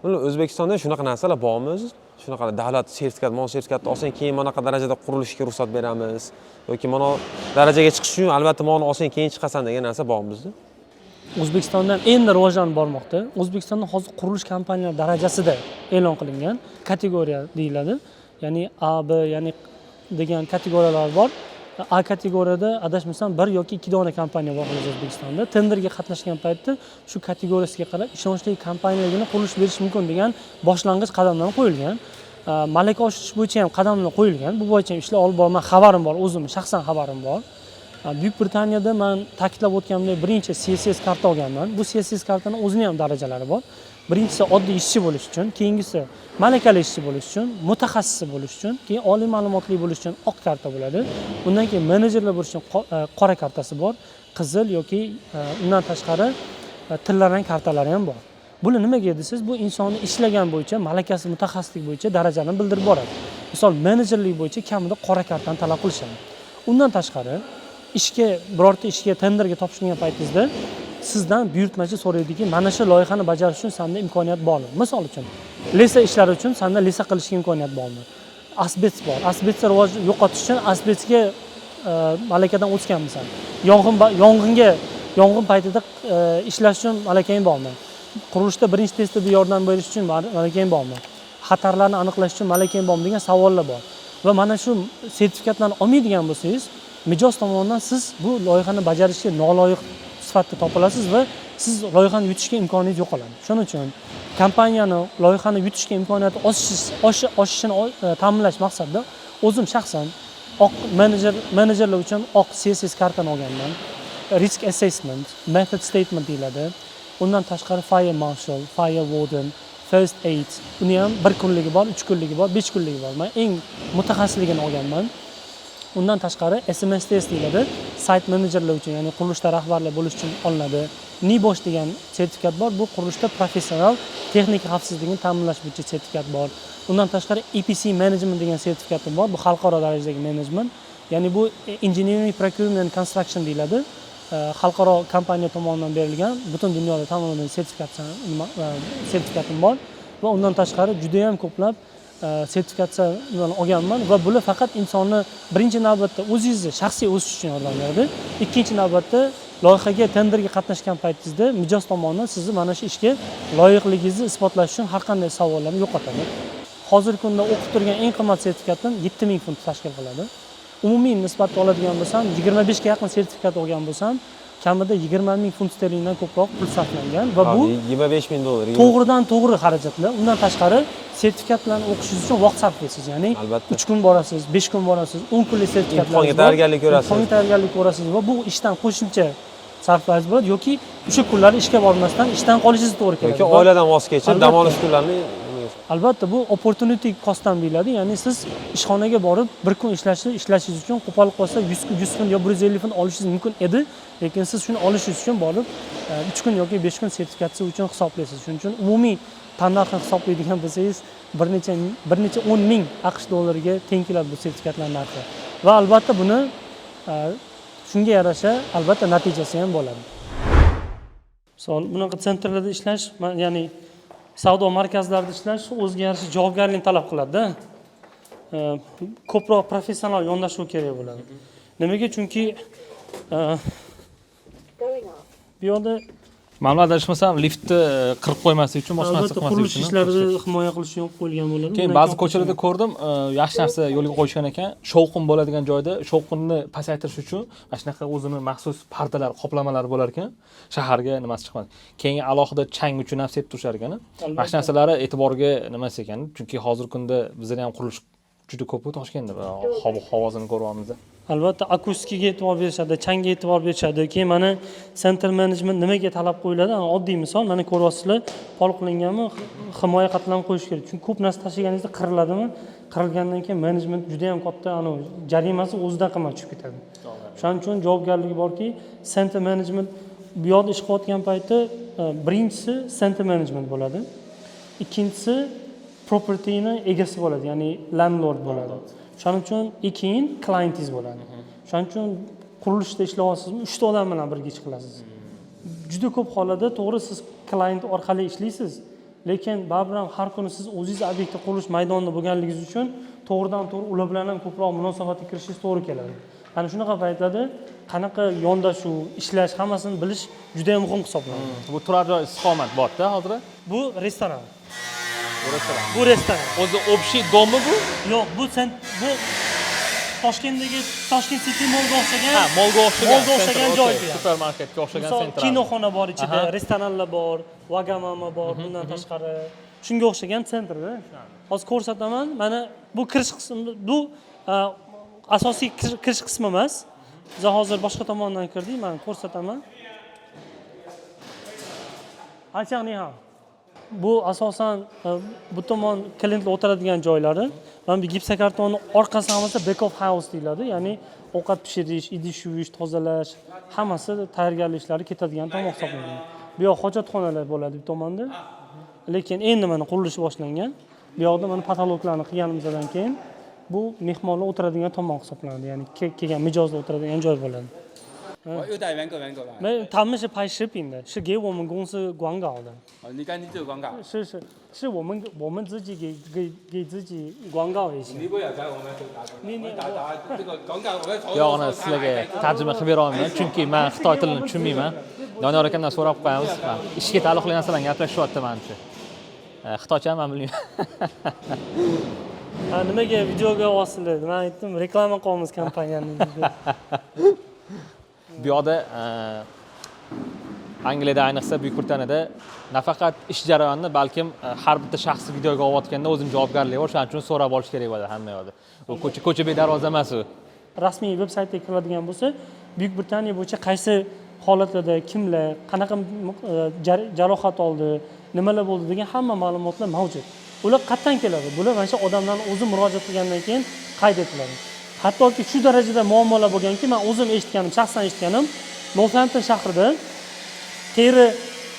O'zbekistonda shunaqa narsalar bormi o'zi? Shunaqa davlat sertifikat, mon sertifikatni olsang, keyin mana darajada qurilishga ruxsat beramiz yoki mana darajaga chiqish uchun albatta meni olsang, keyin chiqasan degan narsa bormi bizda? O'zbekistonda endi rivojlanib bormoqda. O'zbekistonda hozir qurilish kompaniyalari darajasida e'lon qilingan kategoriya deyiladi. Ya'ni A, B, ya'ni degan kategoriyalar bor. A kategoriyada adashmasam 1 yoki 2 dona kompaniya bor O'zbekistonda. Tenderga qatnashgan paytda shu kategoriyasiga qarab ishonchli kompaniyalarga qurilish berish mumkin degan boshlang'ich qadamlar qo'yilgan. Malaka oshirish bo'yicha ham qadamlar qo'yilgan. Bu bo'yicha ishlar olib borman, xabarim bor, o'zim shaxsan xabarim bor. Buyuk Britaniyada men ta'kidlab o'tganimdek birinchi CSS karta olganman. Bu CSS kartaning o'zining ham darajalari bor. Birinchisi oddiy ishchi bo'lish uchun, keyingisi malakali ishchi bo'lish uchun, mutaxassis bo'lish uchun, keyin oliy ma'lumotli bo'lish uchun oq karta bo'ladi. Undan keyin menejerlar bo'lish uchun qora kartasi bor, qizil yoki undan tashqari tillarang kartalari ham bor. Buni nimaga desiz, bu insonni ishlagan bo'yicha, malakasi, mutaxassislik bo'yicha darajani bildirib boradi. Misol, menejerlik bo'yicha kamida qora kartani talab qilishadi. Undan tashqari, birorta ishga tenderga topshirgan paytingizda sizdan buyurtmachi so'raydiki, mana shu loyihani bajarish uchun senda imkoniyat bormi? Misol uchun, lesa ishlari uchun senda lesa qilishga imkoniyat bormi? Asbest bor. Asbestni rivoj yo'qotish uchun asbestga malakadan o'tganmisan. Yong'in paytida ishlash uchun malakang bormi? Qurilishda birinchi tez tibbiy yordam berish uchun malakang bormi? Xatarlarni aniqlash uchun malakang bormi degan savollar bor. Va mana shu sertifikatlarni olmaydigan bo'lsangiz, mijoz tomonidan siz bu loyihani bajarishga noloyiq sifatida topilasiz va siz loyihani yutishga imkoningiz yo'qoladi. Shuning uchun kompaniyani loyihani yutishga imkoniyati oshishini ta'minlash maqsadida o'zim shaxsan oq menejerlar uchun oq CSS kartani olganman. Risk assessment, method statement deyiladi. Undan tashqari fire marshal, fire warden, first aid, uni ham 1 kunligi bor, 3 kunligi bor, 5 kunligi bor. Men eng mutaxassisligini olganman. Undan tashqari SMSTS deyiladi. Site menejerlar uchun, ya'ni qurilishda rahbarlar bo'lish uchun olinadi. NIBOSH degan sertifikat bor. Bu qurilishda professional texnik xavfsizlikni ta'minlash bo'yicha sertifikat bor. Undan tashqari EPC management degan sertifikati bor. Bu xalqaro darajadagi menejment. Ya'ni bu engineering, procurement and construction deyiladi. Xalqaro kompaniya tomonidan berilgan, butun dunyoda tan olingan sertifikatim bor va undan tashqari juda ham ko'plab sertifikatsiyalarni olganman va bular faqat insonni birinchi navbatda o'zingizni shaxsiy o'sish uchun yordam beradi. Ikkinchi navbatda loyihaga tenderga qatnashgan paytingizda mijoz tomonidan sizni mana shu ishga loyiqligingizni isbotlash uchun har qanday savollarni yo'qotadi. Hozirgi kunda o'qib turgan eng qimmat sertifikatdan 7000 funt tashkil qiladi. Umumiy nisbatda oladigan bo'lsam, 25 ga yaqin sertifikat olgan bo'lsam, kamida 20,000 funt sterlingdan ko'proq pul sarflangan va bu $25,000. To'g'ridan to'g'ri xarajatlar. Undan tashqari sertifikat bilan o'qishingiz uchun vaqt sarflaysiz. Ya'ni 3 kun borasiz, 5 kun borasiz, 10 kunlik sertifikatlar. Imtihonga tayyorgarlik ko'rasiz. Imtihonga tayyorgarlik ko'rasiz va bu ishdan qo'shimcha sarflaringiz bo'ladi yoki o'sha kunlari ishga bormasdan ishdan qolishingiz to'g'ri keladi. Yoki oiladan voz kechib, dam olish kunlarini albatta bu opportunity costdan deyiladi. Ya'ni siz ishxonaga borib bir kun ishlashingiz uchun qo'polib qolsa 100 funt yo 150 funt olishingiz mumkin edi, lekin siz shuni olishingiz uchun borib 3 kun yoki 5 kun sertifikatsiya uchun hisoblaysiz. Shuning uchun umumiy tannarxni hisoblaydigan bo'lsangiz bir necha 10 ming AQSh dollariga teng keladi bu sertifikatlar narxi. Va albatta buni shunga yarasha albatta natijasi ham bo'ladi. Misol bunaqa sentrlarda ishlash, ya'ni savdo markazlarida ishlash o'ziga yarasha javobgarlikni talab qiladi-da. Ko'proq professional yondashuv kerak bo'ladi. Nimaga? Chunki bu yoqda Ma'lum adashmasam, liftni qirib qo'ymaslik uchun, boshqa narsa qilmaslik uchun. Qurilish ishlarida himoya qilish uchun qo'yilgan bo'ladi. Keyin ba'zi ko'chalarda ko'rdim, yaxshi narsa yo'lga qo'yishgan ekan, shovqin bo'ladigan joyda shovqinni pasaytirish uchun mana shunaqa o'zini maxsus pardalar, qoplamalar bo'lar ekan, shaharga nimasi chiqmadi. Keyin alohida chang uchun ham sepib turishar ekan. Mana shu narsalari e'tiborga nimasi ekan, chunki hozirgi kunda bizda ham qurilish juda ko'p Toshkentda havosini ko'ryapmiz. Albatta akustikaga e'tibor berishadi, changga e'tibor berishadi. Keyin mana center management nimaga talab qo'yiladi? Oddiy misol, mana ko'ryapsizlar, pol qilinganmi, himoya qatlam qo'yish kerak. Chunki ko'p narsa tashiganingizda qiriladimi? Qirilgandan keyin management juda ham katta jarimasi o'zidan qimmat tushib ketadi. Shuning uchun javobgarligi borki, center management bu yoqda ish qilayotgan paytda birinchisi center management bo'ladi. Ikkinchisi propertyni egasi bo'ladi, ya'ni landlord bo'ladi. Shuning uchun keyin klientingiz bo'ladi. Shuning uchun qurilishda ishlayapsizmi, 3 ta odam bilan birga ish qilasiz. Juda ko'p hollarda to'g'ri siz klient orqali ishlaysiz, lekin baribir ham har kuni siz o'zingiz obyektda qurilish maydonida bo'lganligingiz uchun to'g'ridan to'g'ri ular bilan ham ko'proq munosabatga kirishingiz to'g'ri keladi. Ana shunaqa paytlarda qanaqa yondashuv, ishlash hammasini bilish juda ham muhim hisoblanadi. Bu turar joy istiqomat borda hozir. Bu restoran. Bu restoran. O'zi общий dommi bu? Yo'q, bu Toshkentdagi Toshkent City Mallga o'xshagan. Ha, mallga o'xshagan joy. Supermarketga o'xshagan sentral. Kinoxona bor ichida, restoranlar bor, Wagamama bor, bundan tashqari shunga o'xshagan sentrda. Hozir ko'rsataman. Mana bu kirish qismi, bu asosiy kirish qismi emas. Biz hozir boshqa tomondan kirdik, mana ko'rsataman. Achaqni ham. Bu asosan bu tomon klientlar o'tiradigan joylari. Mana bu gipsakartonni orqasi hammasi back of house deyiladi. Ya'ni ovqat pishirish, idish yuvish, tozalash, hammasi tayyorgarlik ishlari ketadigan tomon hisoblanadi. Bu yoq hojatxonalar bo'ladi bu tomonda. Lekin endi mana qurilish boshlangan. Bu yoqda mana patologlarni qilganimizdan keyin bu mehmonlar o'tiradigan tomon hisoblanadi. Ya'ni kelgan mijozlar o'tiradigan joy bo'ladi. 我又带员购员购了。没，他们是拍视频的，是给我们公司广告的。哦，你赶紧做广告。是我们自己给自己广告一下。你不要在我们打这个广告，我们投 Yo'qni sizlarga tarjima qilib bera olmayman, chunki men Xitoy tilini tushunmayman. Doniyor akamdan so'rab qo'yamiz. Ishga taalluqli narsalarni gaplashyapti menimcha. Xitoycha ham bilmayman. Nimaga videoga osildi? Men aytdim, reklama qilamiz kompaniyani. Bu yoqda Angliyada ayniqsa Buyuk Britaniyada nafaqat ish jarayonini, balkim har bitta shaxsni videoga olayotganda o'zining javobgarligi bor, shuning uchun so'rab olish kerak bo'ladi hamma yoqda. U ko'cha bedarvoza emas u. Rasmiy veb-saytga kiradigan bo'lsa, Buyuk Britaniya bo'yicha qaysi holatlarda kimlar, qanaqa jarohat oldi, nimalar bo'ldi degan hamma ma'lumotlar mavjud. Ular qayerdan keladi? Bular mana shu odamlarning o'zi murojaat qilgandan keyin qayd etiladi. Hattoki shu darajada muammolar bo'lganki, men o'zim eshitganim, shaxsan eshitganim, Northampton shahrida teri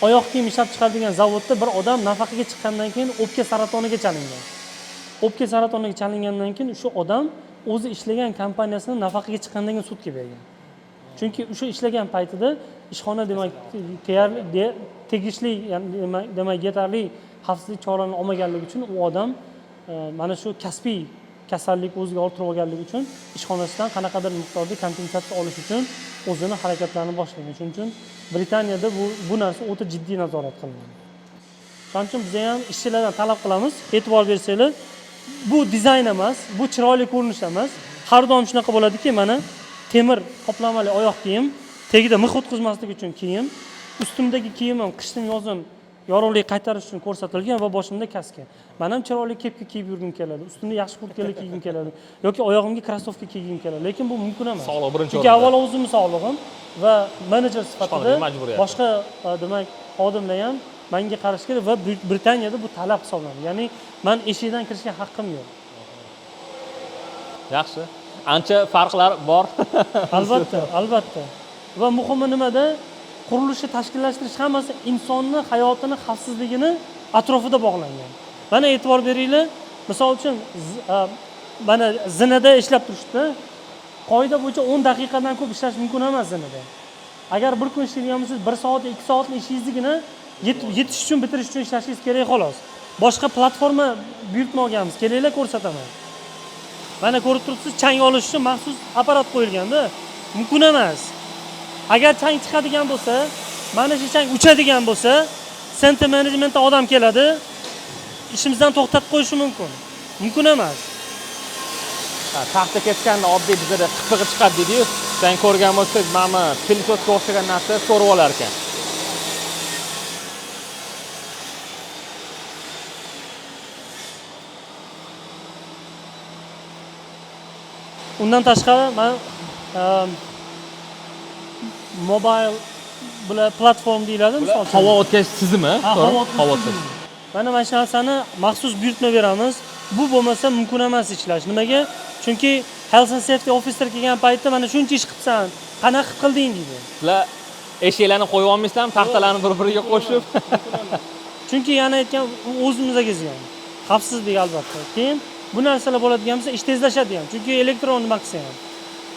oyoq kiyim ishlab chiqaradigan zavodda bir odam nafaqaga chiqqandan keyin o'pka saratoniga chalingan. O'pka saratoniga chalingandan keyin shu odam o'zi ishlagan kompaniyasini nafaqaga chiqqandan keyin sudga bergan. Chunki o'sha ishlagan paytida ishxona demak tegishli, demak yetarli xavfsizlik choralarini olmaganligi uchun u odam mana shu kasbiy kasallik o'ziga orttirib olganligi uchun ishxonasidan qanaqadir miqdorda kompensatsiya olish uchun o'zini harakatlarini boshlagan. Shuning uchun Britaniyada bu narsa o'ta jiddiy nazorat qilinadi. Shuning uchun biz ham ishchilardan talab qilamiz, e'tibor bersanglar, bu dizayn emas, bu chiroyli ko'rinish emas. Har doim shunaqa bo'ladiki, mana temir qoplamali oyoq kiyim, tagida mix o'tkazmaslik uchun kiyim, ustimdagi kiyimim qishdan yozin yorug'lik qaytarish uchun ko'rsatilgan va boshimda kaska. Men ham chiroyli kepka kiyib yurgim keladi, ustimda yaxshi kurtkalar kiygim keladi yoki oyog'imga krossovka kiygim keladi, lekin bu mumkin emas. Sog'liq birinchi o'rinda. Chunki avvalo o'zimning sog'lig'im va menejer sifatida boshqa demak xodimlar ham menga qarash kerak va Britaniyada bu talab hisoblanadi. Ya'ni men eshikdan kirishga haqqim yo'q. Yaxshi. Ancha farqlar bor. Albatta. Va muhimi nimada? Qurilishni tashkillashtirish hammasi insonni hayotini xavfsizligini atrofida bog'langan. Mana e'tibor beringlar, misol uchun mana zinada ishlab turishdi. Qoida bo'yicha 10 daqiqadan ko'p ishlash mumkin emas zinada. Agar bir kun ishlaydigan bo'lsangiz 1 soat, 2 soatlik ishingizgina yetish uchun, bitirish uchun ishlashingiz kerak xolos. Boshqa platforma buyurtmaganmiz, kelinglar ko'rsataman. Mana ko'rib turibsiz, chang olish uchun maxsus apparat qo'yilganda, mumkin emas. Agar chang chiqadigan bo'lsa, mana shu chang uchadigan bo'lsa, center managementda odam keladi, ishimizdan to'xtatib qo'yishi mumkin. Mumkin emas. Taxta ketganda oddiy bizda qipig'i chiqadi deydi-yu. Sen ko'rgan bo'lsangiz, mana pilichotga o'xshagan narsa so'rib olar ekan. Undan tashqari men mobile bular platform deyiladi, misol uchun. Havo o'tkazish tizimi, havo o'tkazish. Mana shu narsani maxsus buyurtma beramiz. Bu bo'lmasa mumkin emas ishlash. Nimaga? Chunki Health and Safety Officer kelgan paytda mana shuncha ish qilibsan, qanaqa qilding deydi. Sizlar eshiklarni qo'yib olmaysizlarmi, taxtalarni bir-biriga qo'shib? Chunki yana aytgan o'zimizga ziyon. Xavfsizlik albatta. Keyin bu narsalar bo'ladigan bo'lsa, ish tezlashadi ham. Chunki elektron nima qilsa ham.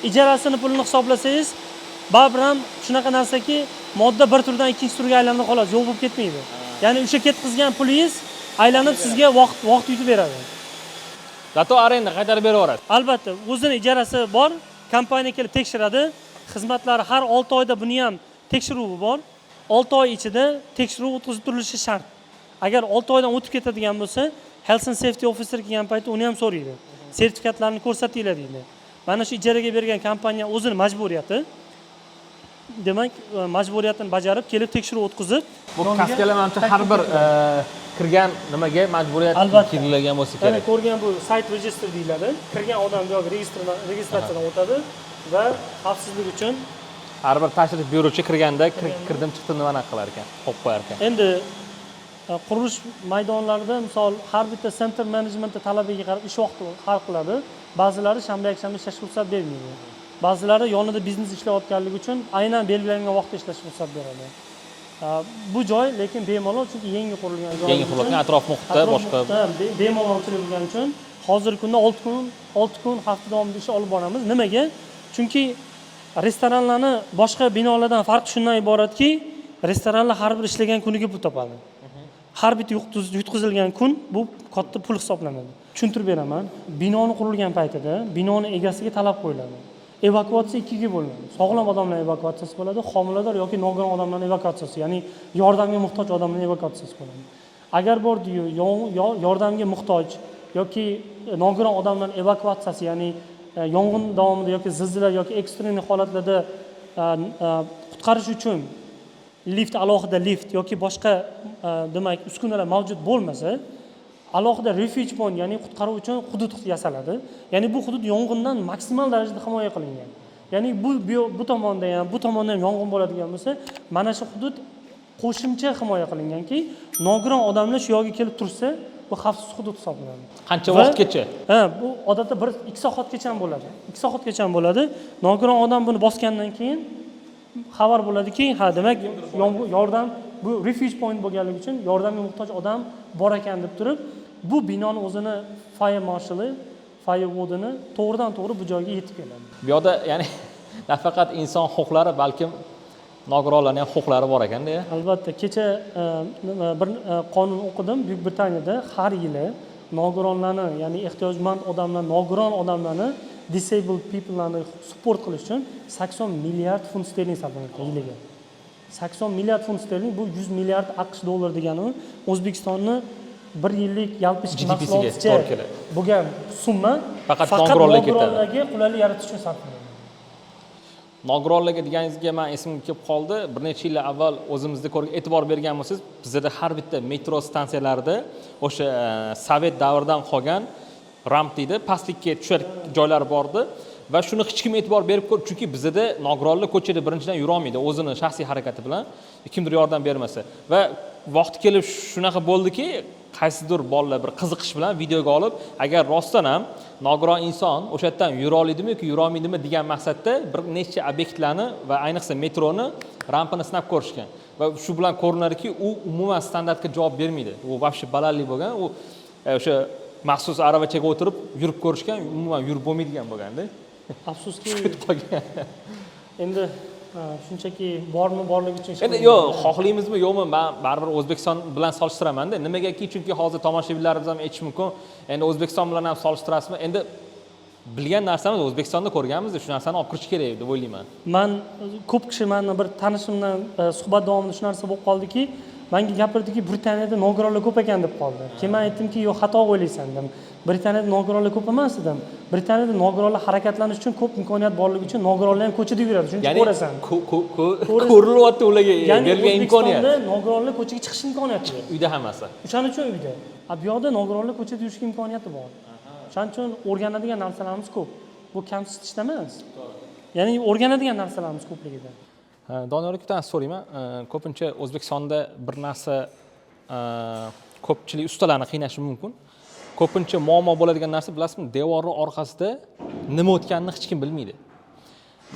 Ijarasini pulini hisoblasangiz, baribir ham shunaqa narsaki, modda bir turdan ikkinchi turga aylanib xolos, yo'q bo'lib ketmaydi. Ya'ni o'sha ketkizgan pulingiz aylanib sizga vaqt yutib beradi. Zato arenda qaytarib beraveradi. Albatta, o'zini ijarasi bor, kompaniya kelib tekshiradi. Xizmatlari har 6 oyda buni ham tekshiruvi bor. 6 oy ichida tekshiruv o'tkazib turilishi shart. Agar 6 oydan o'tib ketadigan bo'lsa, Health and Safety Officer kelgan paytda uni ham so'raydi. Sertifikatlarni ko'rsatinglar deydi. Mana shu ijaraga bergan kompaniya o'zini majburiyati. Demak, majburiyatini bajarib, kelib tekshiruv o'tkazib, bu kaskalar menimcha har bir kirgan nimaga majburiyat kirilgan bo'lsa kerak. Mana ko'rgan bu site register deyiladi. Kirgan odam yo'q, registratsiyadan o'tadi va xavfsizlik uchun har bir tashrif buyuruvchi kirganda kirdim chiqdim nima qilar ekan, qo'yib qo'yar ekan. Endi qurilish maydonlarida misol har bitta center managementda talabiga qarab ish vaqti har qiladi. Ba'zilari shanba yakshanba ishlashga ruxsat bermaydi. Ba'zilari yonida biznes ishlayotganligi uchun aynan belgilangan vaqtda ishlashga ruxsat beradi. Bu joy lekin bemalol chunki yangi qurilgan joy. Yangi qurilgan atrof muhitda boshqa bemalolchilik bo'lgani uchun hozirgi kunda 6 kun hafta davomida ish olib boramiz. Nimaga? Chunki restoranlarni boshqa binolardan farqi shundan iboratki, restoranlar har bir ishlagan kuniga pul topadi. Har bitta yutqizilgan kun bu katta pul hisoblanadi. Tushuntirib beraman. Binoni qurilgan paytida binoni egasiga talab qo'yiladi. Evakuatsiya ikkiga bo'linadi. Sog'lom odamlar evakuatsiyasi bo'ladi, homilador yoki nogiron odamlarning evakuatsiyasi, ya'ni yordamga muhtoj odamlarning evakuatsiyasi bo'ladi. Agar bordi-yu, yordamga muhtoj yoki nogiron odamlarning evakuatsiyasi, ya'ni yong'in davomida yoki zilzila yoki ekstrem holatlarda qutqarish uchun alohida lift yoki boshqa demak uskunalar mavjud bo'lmasa, alohida refuge point, ya'ni qutqaruv uchun hudud yasaladi. Ya'ni bu hudud yong'indan maksimal darajada himoya qilingan. Ya'ni bu tomonda ham, bu tomonda ham yong'in bo'ladigan bo'lsa, mana shu hudud qo'shimcha himoya qilinganki, nogiron odamlar shu yoqqa kelib tursa, bu xavfsiz hudud hisoblanadi. Qancha vaqtgacha? Bu odatda 1-2 soatgacha ham bo'ladi. 2 soatgacha ham bo'ladi. Nogiron odam buni bosgandan keyin xabar bo'ladiki, demak yordam bu refuge point bo'lganligi uchun yordamga muhtoj odam bor ekan deb turib, bu binoni o'zini fire marshali, fire warden'i to'g'ridan-to'g'ri bu joyga yetib keladi. Bu yerda ya'ni nafaqat inson huquqlari, balkim nogironlarning ham huquqlari bor ekanda. Albatta, kecha bir qonun o'qidim. Buyuk Britaniyada har yili nogironlarni, ya'ni ehtiyojmand odamlar, nogiron odamlarni, disabled people'larni support qilish uchun 80 milliard funt sterling sarflanadi yiliga. 80 milliard funt sterling bu 100 milliard AQSh dollari degani O'zbekistonni 1 yillik yalpi ichki mahsulotga bo'lgan summa faqat nogironlarga qulaylik yaratish uchun sarflanadi. Nogironlarga deganingizga men esimga kelib qoldi. Bir necha yil avval o'zimizda ko'rgan, e'tibor bergan bo'lsangiz, bizda har bitta metro stansiyalarida o'sha sovet davridan qolgan ramp deydi, pastlikka tushar joylar bordi va shuni hech kim e'tibor berib ko'rdi, chunki bizda nogironlar ko'chada birinchidan yura olmaydi o'zini shaxsiy harakati bilan, kimdir yordam bermasa. Va vaqti kelib shunaqa bo'ldiki, qaysidir bolalar bir qiziqish bilan videoga olib, agar rostdan ham nogiron inson o'sha yerdan yura oladimi yoki yura olmaydimi degan maqsadda bir necha obyektlarni va ayniqsa metroni rampini sinab ko'rishgan. Va shu bilan ko'rinadiki, u umuman standartga javob bermaydi. U vobshe balandlik bo'lgan, u o'sha maxsus aravachaga o'tirib yurib ko'rishgan, umuman yurib bo'lmaydigan bo'lganda. Afsuski endi shunchaki borligi uchun endi yo'q, xohlaymizmi yo'qmi, men baribir O'zbekiston bilan solishtiraman-da. Nimagaki? Chunki hozir tomoshabinlarimiz ham aytish mumkin. Endi O'zbekiston bilan ham solishtirasizmi? Endi bilgan narsamiz O'zbekistonda ko'rganmiz, shu narsani olib kirish kerak deb o'ylayman. Men ko'p kishi meni bir tanishimdan suhbat davomida shu narsa bo'lib qoldiki, menga gapirdiki, Britaniyada nogironlar ko'p ekan deb qoldi. Keyin men aytdimki, yo'q, xato o'ylaysan dedim. Britaniyada nogironlar ko'p emas dedim. Britaniyada nogironlar harakatlanish uchun ko'p imkoniyat borligi uchun nogironlar ham ko'chada yuradi. Shuncha ko'rasan. Ko'rilyapti ularga berilgan imkoniyat. O'zbekistonda nogironlar ko'chaga chiqish imkoniyati bor. Uyda hammasi. O'shaning uchun uyda. Bu yoqda nogironlar ko'chada yurishga imkoniyati bor. O'shaning uchun o'rganadigan narsalarimiz ko'p. Bu kamsitishda emas. Ya'ni o'rganadigan narsalarimiz ko'pligida. Doniyor akadan so'rayman. Ko'pincha O'zbekistonda bir narsa ko'pchilik ustalarni qiynashi mumkin. Ko'pincha muammo bo'ladigan narsa, bilasizmi, devorning orqasida nima o'tganini hech kim bilmaydi.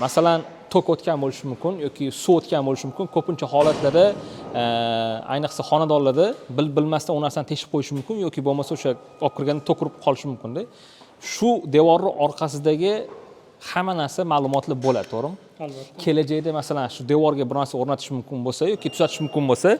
Masalan, tok o'tgan bo'lishi mumkin yoki suv o'tgan bo'lishi mumkin. Ko'pincha holatlarda, ayniqsa xonadonlarda bilmasdan u narsani teshib qo'yish mumkin yoki bo'lmasa o'sha olib kirganda tok urib qolishi mumkin-da. Shu devorning orqasidagi hamma narsa ma'lumotlar bo'ladi, to'g'rimi? Albatta. Kelajakda masalan shu devorga bir narsa o'rnatish mumkin bo'lsa yoki tuzatish mumkin bo'lsa,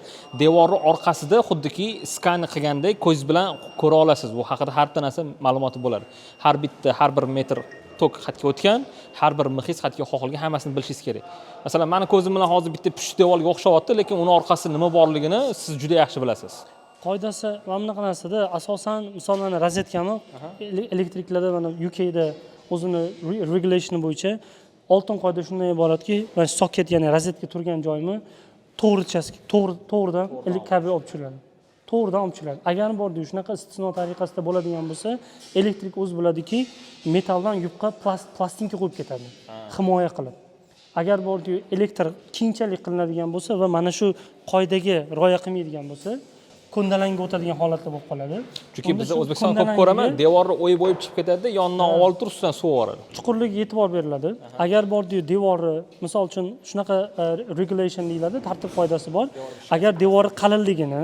devorning orqasida xuddiki skanner qilgandek ko'zingiz bilan ko'ra olasiz. Bu haqida har bir narsa ma'lumoti bo'ladi. Har bir metr tok xatga o'tgan, har bir mixis xatga qoqilgan, hammasini bilishingiz kerak. Masalan, meni ko'zim bilan hozir bitta pushti devorga o'xshayapti, lekin uni orqasida nima borligini siz juda yaxshi bilasiz. Qoidasi mana bunaqa narsada asosan misollarni rozetkami elektriklarda mana UKda o'zini regulationi bo'yicha oltin qoida shundan iboratki, mana soket, ya'ni rozetka turgan joyni to'g'ridan kabel olib tushiladi. To'g'ridan olib tushiladi. Agar bordi shunaqa istisno tariqasida bo'ladigan bo'lsa, elektrik o'zi biladiki, metalldan yupqa plastinka qo'yib ketadi, himoya qilib. Agar bordi elektr keyinchalik qilinadigan bo'lsa va mana shu qoidaga rioya qilmaydigan bo'lsa, ko'ndalanga o'tadigan holatlar bo'lib qoladi. Chunki Unda bizda shu O'zbekistonda ko'p ko'ndalangiga ko'raman, devorni o'yib chiqib ketadi, yonidan olib turib ustidan suv yuboradi. chuqurligiga e'tibor beriladi. Agar bordi-yu devori, misol uchun shunaqa regulation deyiladi, tartib qoidasi bor. Agar devori qalinligini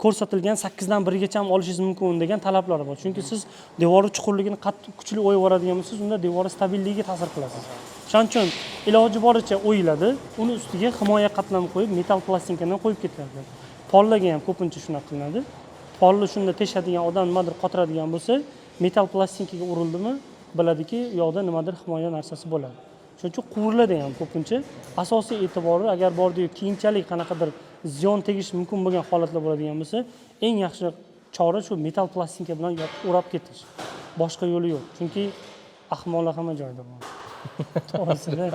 ko'rsatilgan 8 dan 1 gacha ham olishingiz mumkin degan talablar bor. Chunki siz devorni chuqurligini qattiq kuchli o'yib yuboradigan bo'lsangiz, unda devorni stabilligiga ta'sir qilasiz. Shuning uchun iloji boricha o'yiladi, uni ustiga himoya qatlami qo'yib, metal plastinkadan qo'yib ketiladi. Pollaga ham ko'pincha shunaqa qilinadi. Polni shunda teshadigan odam nimadir qotiradigan bo'lsa, metal plastinkaga urildimi, biladiki, u yoqda nimadir himoya narsasi bo'ladi. Shuning uchun quriladi ham ko'pincha. Asosiy e'tibori agar bordi-yu keyinchalik qanaqadir ziyon tegish mumkin bo'lgan holatlar bo'ladigan bo'lsa, eng yaxshi chora shu metal plastinka bilan o'rab ketish. Boshqa yo'li yo'q. Chunki ahmoqlar hamma joyda bor. To'g'risida.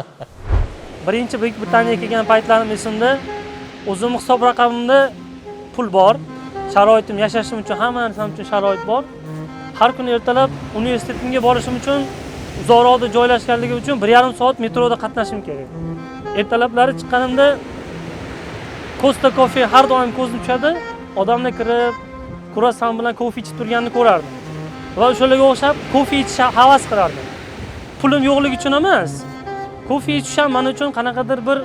Birinchi Buyuk Britaniyaga kelgan paytlarim esimda, o'zim hisob raqamimda pul bor, sharoitim yashashim uchun hamma narsam uchun sharoit bor. Har kuni ertalab universitetimga borishim uchun uzoqroqda joylashganligi uchun 1,5 soat metroda qatnashim kerak. Ertalablari chiqqanimda Costa Coffee har doim ko'zim tushadi. Odamlar kirib, kurasan bilan kofe ichib turganini ko'rardim. Va o'shalarga o'xshab kofe ichishga havas qilardim. Pulim yo'qligi uchun emas. Kofe ichish ham men uchun qanaqadir bir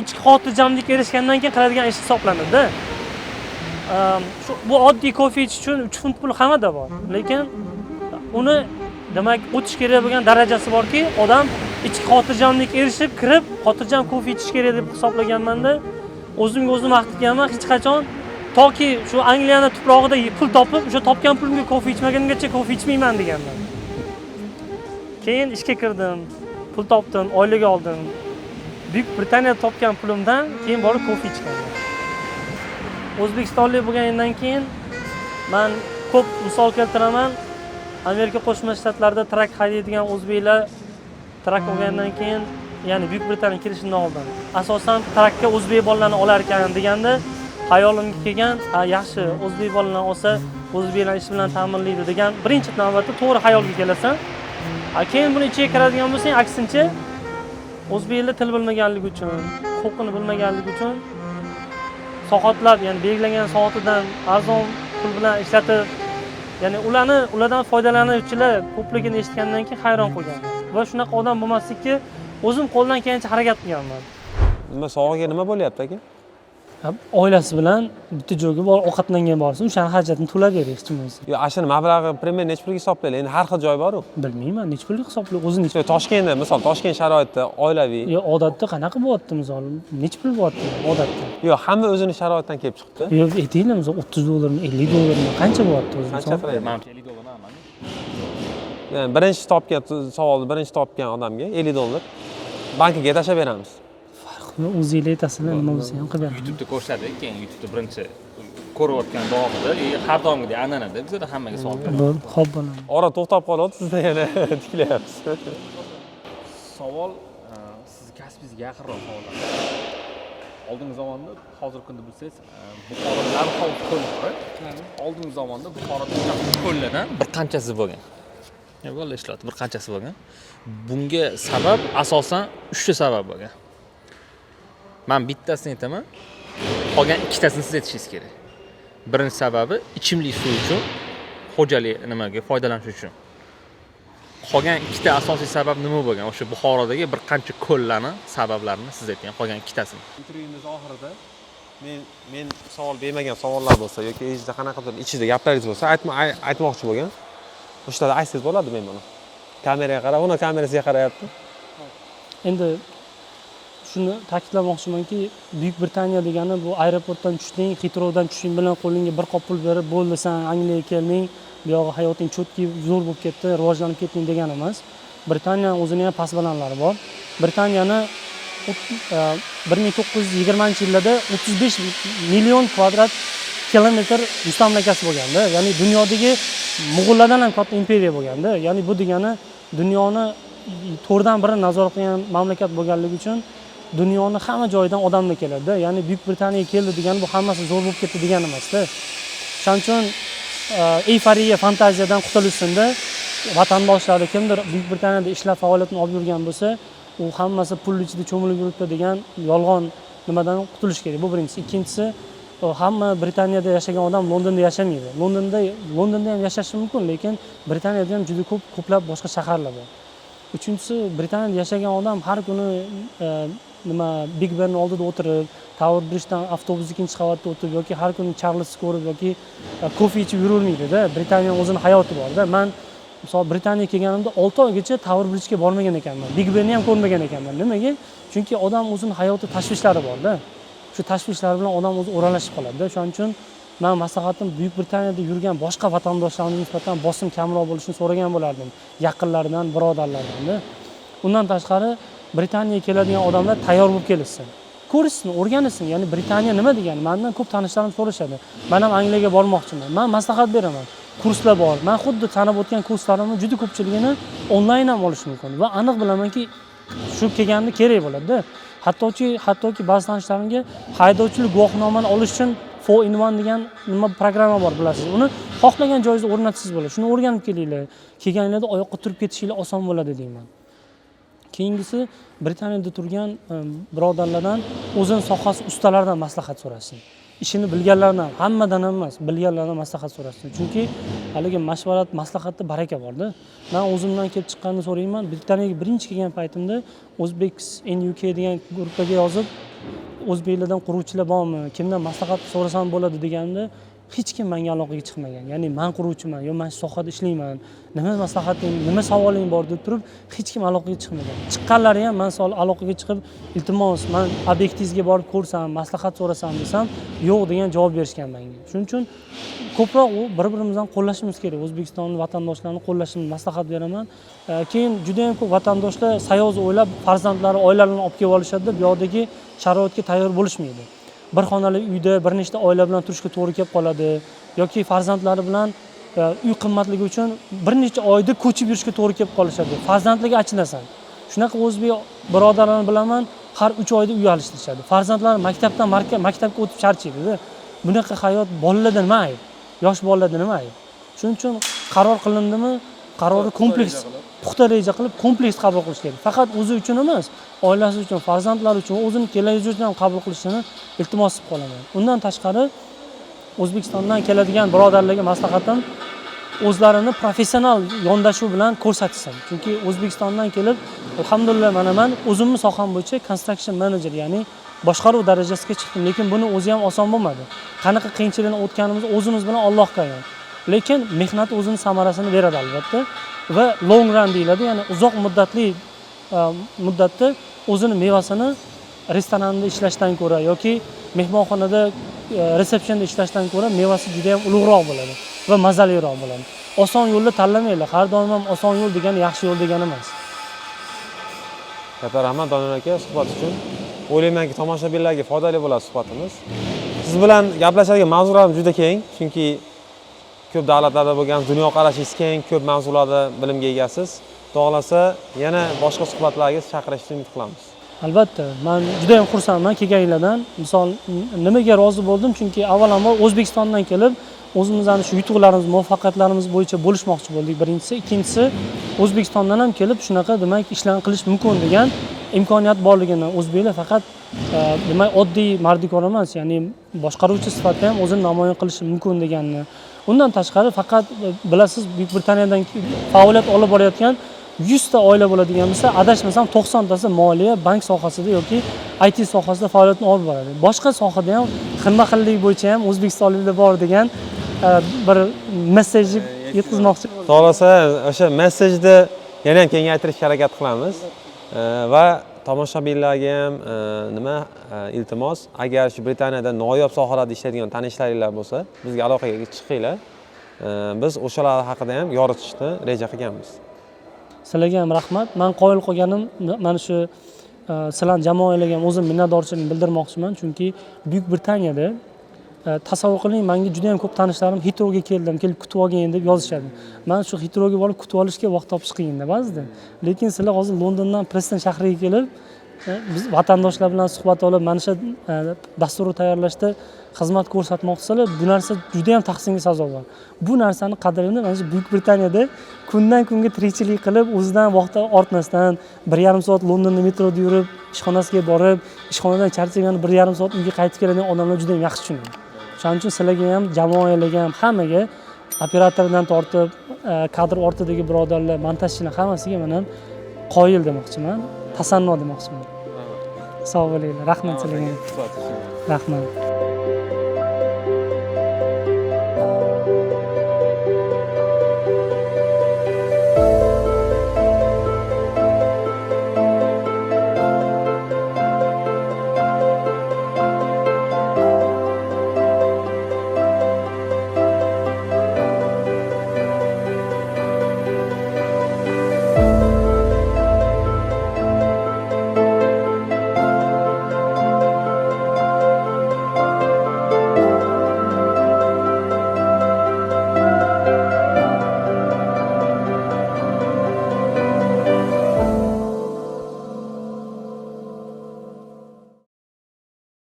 ichki xotirjamlikka erishgandan keyin qiladigan ish hisoblanadi. Bu oddiy kofe ichish uchun 3 funt pul hammada bor. Lekin uni demak o'tish kerak bo'lgan darajasi borki, odam ichki xotirjamlikka erishib kirib, xotirjam kofe ichish kerak deb hisoblaganmanda, o'zimga o'zim maqtaganman, hech qachon toki shu Angliyani tuprog'ida pul topib, o'sha topgan pulimga kofe ichmagunimgacha kofe ichmayman deganman. Keyin ishga kirdim, pul topdim, oylik oldim. Buyuk Britaniyada topgan pulimdan keyin borib kofe ichganman. O'zbekistonlik bo'lgandan keyin men ko'p misol keltiraman. Amerika Qo'shma Shtatlarida trak haydaydigan o'zbeklar trak olgandan keyin, ya'ni Buyuk Britaniyaga kirishidan oldin asosan trakka o'zbek bolalarni olar ekan deganda hayolimga kelgan, yaxshi o'zbek bolalarni olsa o'zbeklar ish bilan ta'minlaydi degan birinchi navbatda to'g'ri hayolga kelasan. Keyin buni ichiga kiradigan bo'lsang, aksincha o'zbeklar til bilmaganligi uchun, huquqini bilmaganligi uchun soatlab, ya'ni belgilangan soatidan arzon pul bilan ishlatib, ya'ni ulardan foydalanuvchilar ko'pligini eshitgandan keyin hayron qolganman. Va shunaqa odam bo'lmaslikka o'zim qo'ldan kelgancha harakat qilganman. Nima sog'ligiga nima bo'lyapti aka? Oilasi bilan bitta joyga borib ovqatlangan borsin, o'shani hajatini to'lab berish hech bo'lmasa. Yo, ashuni mablag'i primer necha pulga hisoblaydi? Endi har xil joy bor-ku. Bilmayman, necha pulga hisoblaydi o'zini. Toshkentda, misol Toshkent sharoitida oilaviy. Yo, odatda qanaqa bo'lyapti misol? Necha pul bo'lyapti odatda? Yo, hamma o'zini sharoitidan kelib chiqdi. Yo, aytaylik, misol 30 dollarmi, 50 dollarmi qancha bo'lyapti o'zi? Qancha qilyapti? Menimcha 50 dollardan amalli. Ya'ni birinchi topgan odamga 50 dollar bankiga tashab beramiz. O'zinglar aytasizlar, nima bo'lsa ham qilib beraman. YouTube'da ko'rsatdik, keyin YouTube'da birinchi ko'rayotgan davomida, har doimgidek an'anada bizda hammaga savol beramiz. Xo'p, bo'laman. Ora to'xtab qoladi, sizda yana tiklayapsiz. Savol sizni kasbingizga yaqinroq savollar. Oldingi zamonda, hozirgi kunda bilsangiz, Buxoroda narxov ko'l bor. Oldingi zamonda Buxoroda ko'llardan bir qanchasi bo'lgan. Vallahi ishlatdi, bir qanchasi bo'lgan. Bunga sabab asosan 3 ta sabab bo'lgan. Men bittasini aytaman, qolgan ikkitasini siz aytishingiz kerak. Birinchi sababi ichimlik suv uchun, xo'jalik nimaga foydalanish uchun. Qolgan ikkita asosiy sabab nima bo'lgan? O'sha Buxorodagi bir qancha ko'llarni sabablarini siz aytgan, qolgan ikkitasini. Intervyuimiz oxirida men savol bermagan savollar bo'lsa yoki ichida qanaqadir ichida gaplaringiz bo'lsa, aytmoqchi bo'lgan. O'shada aytsangiz bo'ladi men buni. Kameraga qarab, uni kamerasiga qarayapti. Endi shuni ta'kidlamoqchimanki, Buyuk Britaniya degani bu aeroportdan tushding, Heathrowdan tushing bilan qo'lingga bir qop pul berib, bo'ldi sen Angliyaga kelding, bu yog'i hayoting cho'tki zo'r bo'lib ketdi, rivojlanib ketding degani emas. Britaniyaning o'zining ham past balandlari bor. Britaniyani 1920-yillarda 35 million kvadrat kilometr mustamlakasi bo'lganda, ya'ni dunyodagi Mo'g'ullardan ham katta imperiya bo'lganda, ya'ni bu degani dunyoni 4dan 1 nazorat qilgan mamlakat bo'lganligi uchun dunyoni hamma joyidan odamlar keladi. Ya'ni Buyuk Britaniyaga keldi degani bu hammasi zo'r bo'lib ketdi degani emas-da. Shuning uchun euforiya, fantaziyadan qutulishsinda vatandoshlari kimdir Buyuk Britaniyada ishlab faoliyatini olib yurgan bo'lsa, u hammasi pul ichida cho'milib yuribdi degan yolg'on nimadan qutulish kerak. Bu birinchisi. Ikkinchisi, hamma Britaniyada yashagan odam Londonda yashamaydi. Londonda ham yashashi mumkin, lekin Britaniyada ham juda ko'plab boshqa shaharlar bor. Uchinchisi, Britaniyada yashagan odam har kuni Big Ben oldida o'tirib, Tower Bridge'dan avtobus 2-qavatda o'tib yoki har kuni Charles ko'rib yoki kofe ichib yuravermaydi-da. Britaniyaning o'zining hayoti bor-da. Men misol Britaniyaga kelganimda 6 oygacha Tower Bridge'ga bormagan ekanman. Big Benni ham ko'rmagan ekanman. Nimaga? Chunki odam o'zining hayoti tashvishlari bor-da. Shu tashvishlar bilan odam o'zi o'ralashib qoladi-da. Shuning uchun men maslahatim Buyuk Britaniyada yurgan boshqa vatandoshlarimga nisbatan bosim kamroq bo'lishini so'ragan bo'lardim. Yaqinlaridan, birodarlaridan. Undan tashqari Britaniyaga keladigan odamlar tayyor bo'lib kelishsin. Ko'rishsin, o'rganishsin. Ya'ni Britaniya nima degani? Mendan ko'p tanishlarim so'rashadi. Men ham Angliyaga bormoqchiman. Men maslahat beraman. Kurslar bor. Men xuddi sanab o'tgan kurslarimni juda ko'pchiligini onlayn ham olish mumkin va aniq bilamanki, shu kelganda kerak bo'ladi. Hattoki ba'zi tanishlarimga haydovchilik guvohnomani olish uchun 4-in-1 degan nima programma bor, bilasiz. Uni xohlagan joyingizda o'rnatsangiz bo'ladi. Shuni o'rganib kelinglar. Kelganingizda oyoqqa turib ketishinglar oson bo'ladi deyman. Keyingisi, Britaniyada turgan birodarlardan o'zining sohasi ustalaridan maslahat so'rasin. Ishini bilganlardan, hammadan emas, bilganlardan maslahat so'rasin. Chunki haligi mashvarat, maslahatda baraka bor-da. Men o'zimdan kelib chiqqanini so'rayman. Britaniyaga birinchi kelgan paytimda Uzbeks in UK degan gruppaga yozib, o'zbeklardan quruvchilar bormi, kimdan maslahat so'rasam bo'ladi deganimda hech kim menga aloqaga chiqmagan. Ya'ni men quruvchiman, yo men shu sohada ishlayman, nima maslahating, nima savoling bor deb turib hech kim aloqaga chiqmagan. Chiqqanlari ham men aloqaga chiqib, iltimos, men obyektingizga borib ko'rsam, maslahat so'rasam desam, yo'q degan javob berishgan menga. Shuning uchun ko'proq bir-birimizdan qo'llashimiz kerak. O'zbekistonning vatandoshlarini qo'llashimiz, maslahat beraman. Keyin juda ham ko'p vatandoshlar sayoz o'ylab farzandlari, oilalarini olib kelib olishadi, bu yoqdagi sharoitga tayyor bo'lishmaydi. Bir xonali uyda bir nechta oila bilan turishga to'g'ri kelib qoladi yoki farzandlari bilan uy qimmatligi uchun bir necha oyda ko'chib yurishga to'g'ri kelib qolishadi. Farzandlarga achinasan. Shunaqa o'zbek birodarlarni bilaman, har 3 oyda uy alishtirishadi. Farzandlar maktabga o'tib charchaydi-da. Bunaqa hayot bolalarda nima ayb? Yosh bolalarda nima ayb? Shuning uchun qaror qilindimi, qarorni kompleks, puxta reja qilib kompleks qabul qilish kerak. Faqat o'zi uchun emas, oilasi uchun, farzandlari uchun, o'zining kelajagi uchun ham qabul qilishini iltimos qilib qolaman. Undan tashqari O'zbekistondan keladigan birodarlarga maslahatim o'zlarini professional yondashuv bilan ko'rsatsin. Chunki O'zbekistondan kelib, alhamdulillah men o'zimning soham bo'yicha construction manager, ya'ni boshqaruv darajasiga chiqdim, lekin buni o'zi ham oson bo'lmadi. Qanaqa qiyinchilikni o'tganimizni o'zimiz bilan Allohga ayon. Lekin mehnat o'zining samarasini beradi albatta va long run deyiladi, ya'ni uzoq muddatda o'zining mevasini restoranda ishlashdan ko'ra yoki mehmonxonada resepsiyonda ishlashdan ko'ra mevasi juda ham ulug'roq bo'ladi va mazaliroq bo'ladi. Oson yo'lni tanlamanglar. Har doim ham oson yo'l degani yaxshi yo'l degani emas. Katta rahmat Doniyor aka suhbat uchun. O'ylaymanki, tomoshabinlarga foydali bo'ladi suhbatimiz. Siz bilan gaplashadigan mavzularimiz juda keng, chunki ko'p davlatlarda bo'lgan dunyoqarashingiz keng, ko'p mavzularda bilimga egasiz. Xohlasa yana boshqa suhbatlarga chaqirishni umid qilamiz. Albatta, men juda ham xursandman kelganinglardan. Misol nimaga rozi bo'ldim? Chunki avvalambor O'zbekistondan kelib, o'zimizning shu yutuqlarimiz, muvaffaqiyatlarimiz bo'yicha bo'lishmoqchi bo'ldik birinchisi. Ikkinchisi, O'zbekistondan ham kelib shunaqa demak ishlarni qilish mumkin degan imkoniyat borligini o'zbeklar faqat demak oddiy mardikor emas, ya'ni boshqaruvchi sifatida ham o'zini namoyon qilishi mumkin deganini. Undan tashqari faqat bilasiz, Buyuk Britaniyadan faoliyat olib borayotgan 100 ta oila bo'ladigan bo'lsa, adashmasam 90 tasi moliya, bank sohasida yoki IT sohasida faoliyatni olib boradi. Boshqa sohada ham xilma-xillik bo'yicha ham o'zbekistonliklar bor degan bir messajni yetkazmoqchi. Xohlasa o'sha messajni yana ham kengaytirishga harakat qilamiz va tomoshabinlarga ham iltimos, agar shu Britaniyada noyob sohalarda ishlaydigan tanishlaringlar bo'lsa, bizga aloqaga chiqinglar. Biz o'shalar haqida ham yoritishni reja qilganmiz. Sizlarga ham rahmat. Men qoyil qolganim mana shu sizlarning jamoalarga ham o'zim minnatdorchilik bildirmoqchiman, chunki Buyuk Britaniyada tasavvur qiling, menga juda ham ko'p tanishlarim Hitrowga keldim, kelib kutib olgin deb yozishadi. Men shu Hitrowga borib kutib olishga vaqt topish qiyin ba'zida. Lekin sizlar hozir Londondan Preston shahriga kelib, biz vatandoshlar bilan suhbat olib, mana shu dasturni tayyorlashda xizmat ko'rsatmoqchilar. Bu narsa juda ham tahsinga sazovor. Bu narsani qadrini mana shu Buyuk Britaniyada kundan kunga tirikchilik qilib, o'zidan vaqt ortmasdan 1,5 soat Londonda metroda yurib, ishxonasiga borib, ishxonadan charchagan 1,5 soat uyga qaytib keladigan odamlar juda ham yaxshi tushunadi. Shuning uchun sizlarga ham, jamoalarga ham, hammaga operatordan tortib, kadr ortidagi birodarlar, montajchilar hammasiga men ham qoyil demoqchiman, tasanno demoqchiman. Sog' bo'linglar, rahmat sizlarga. Rahmat.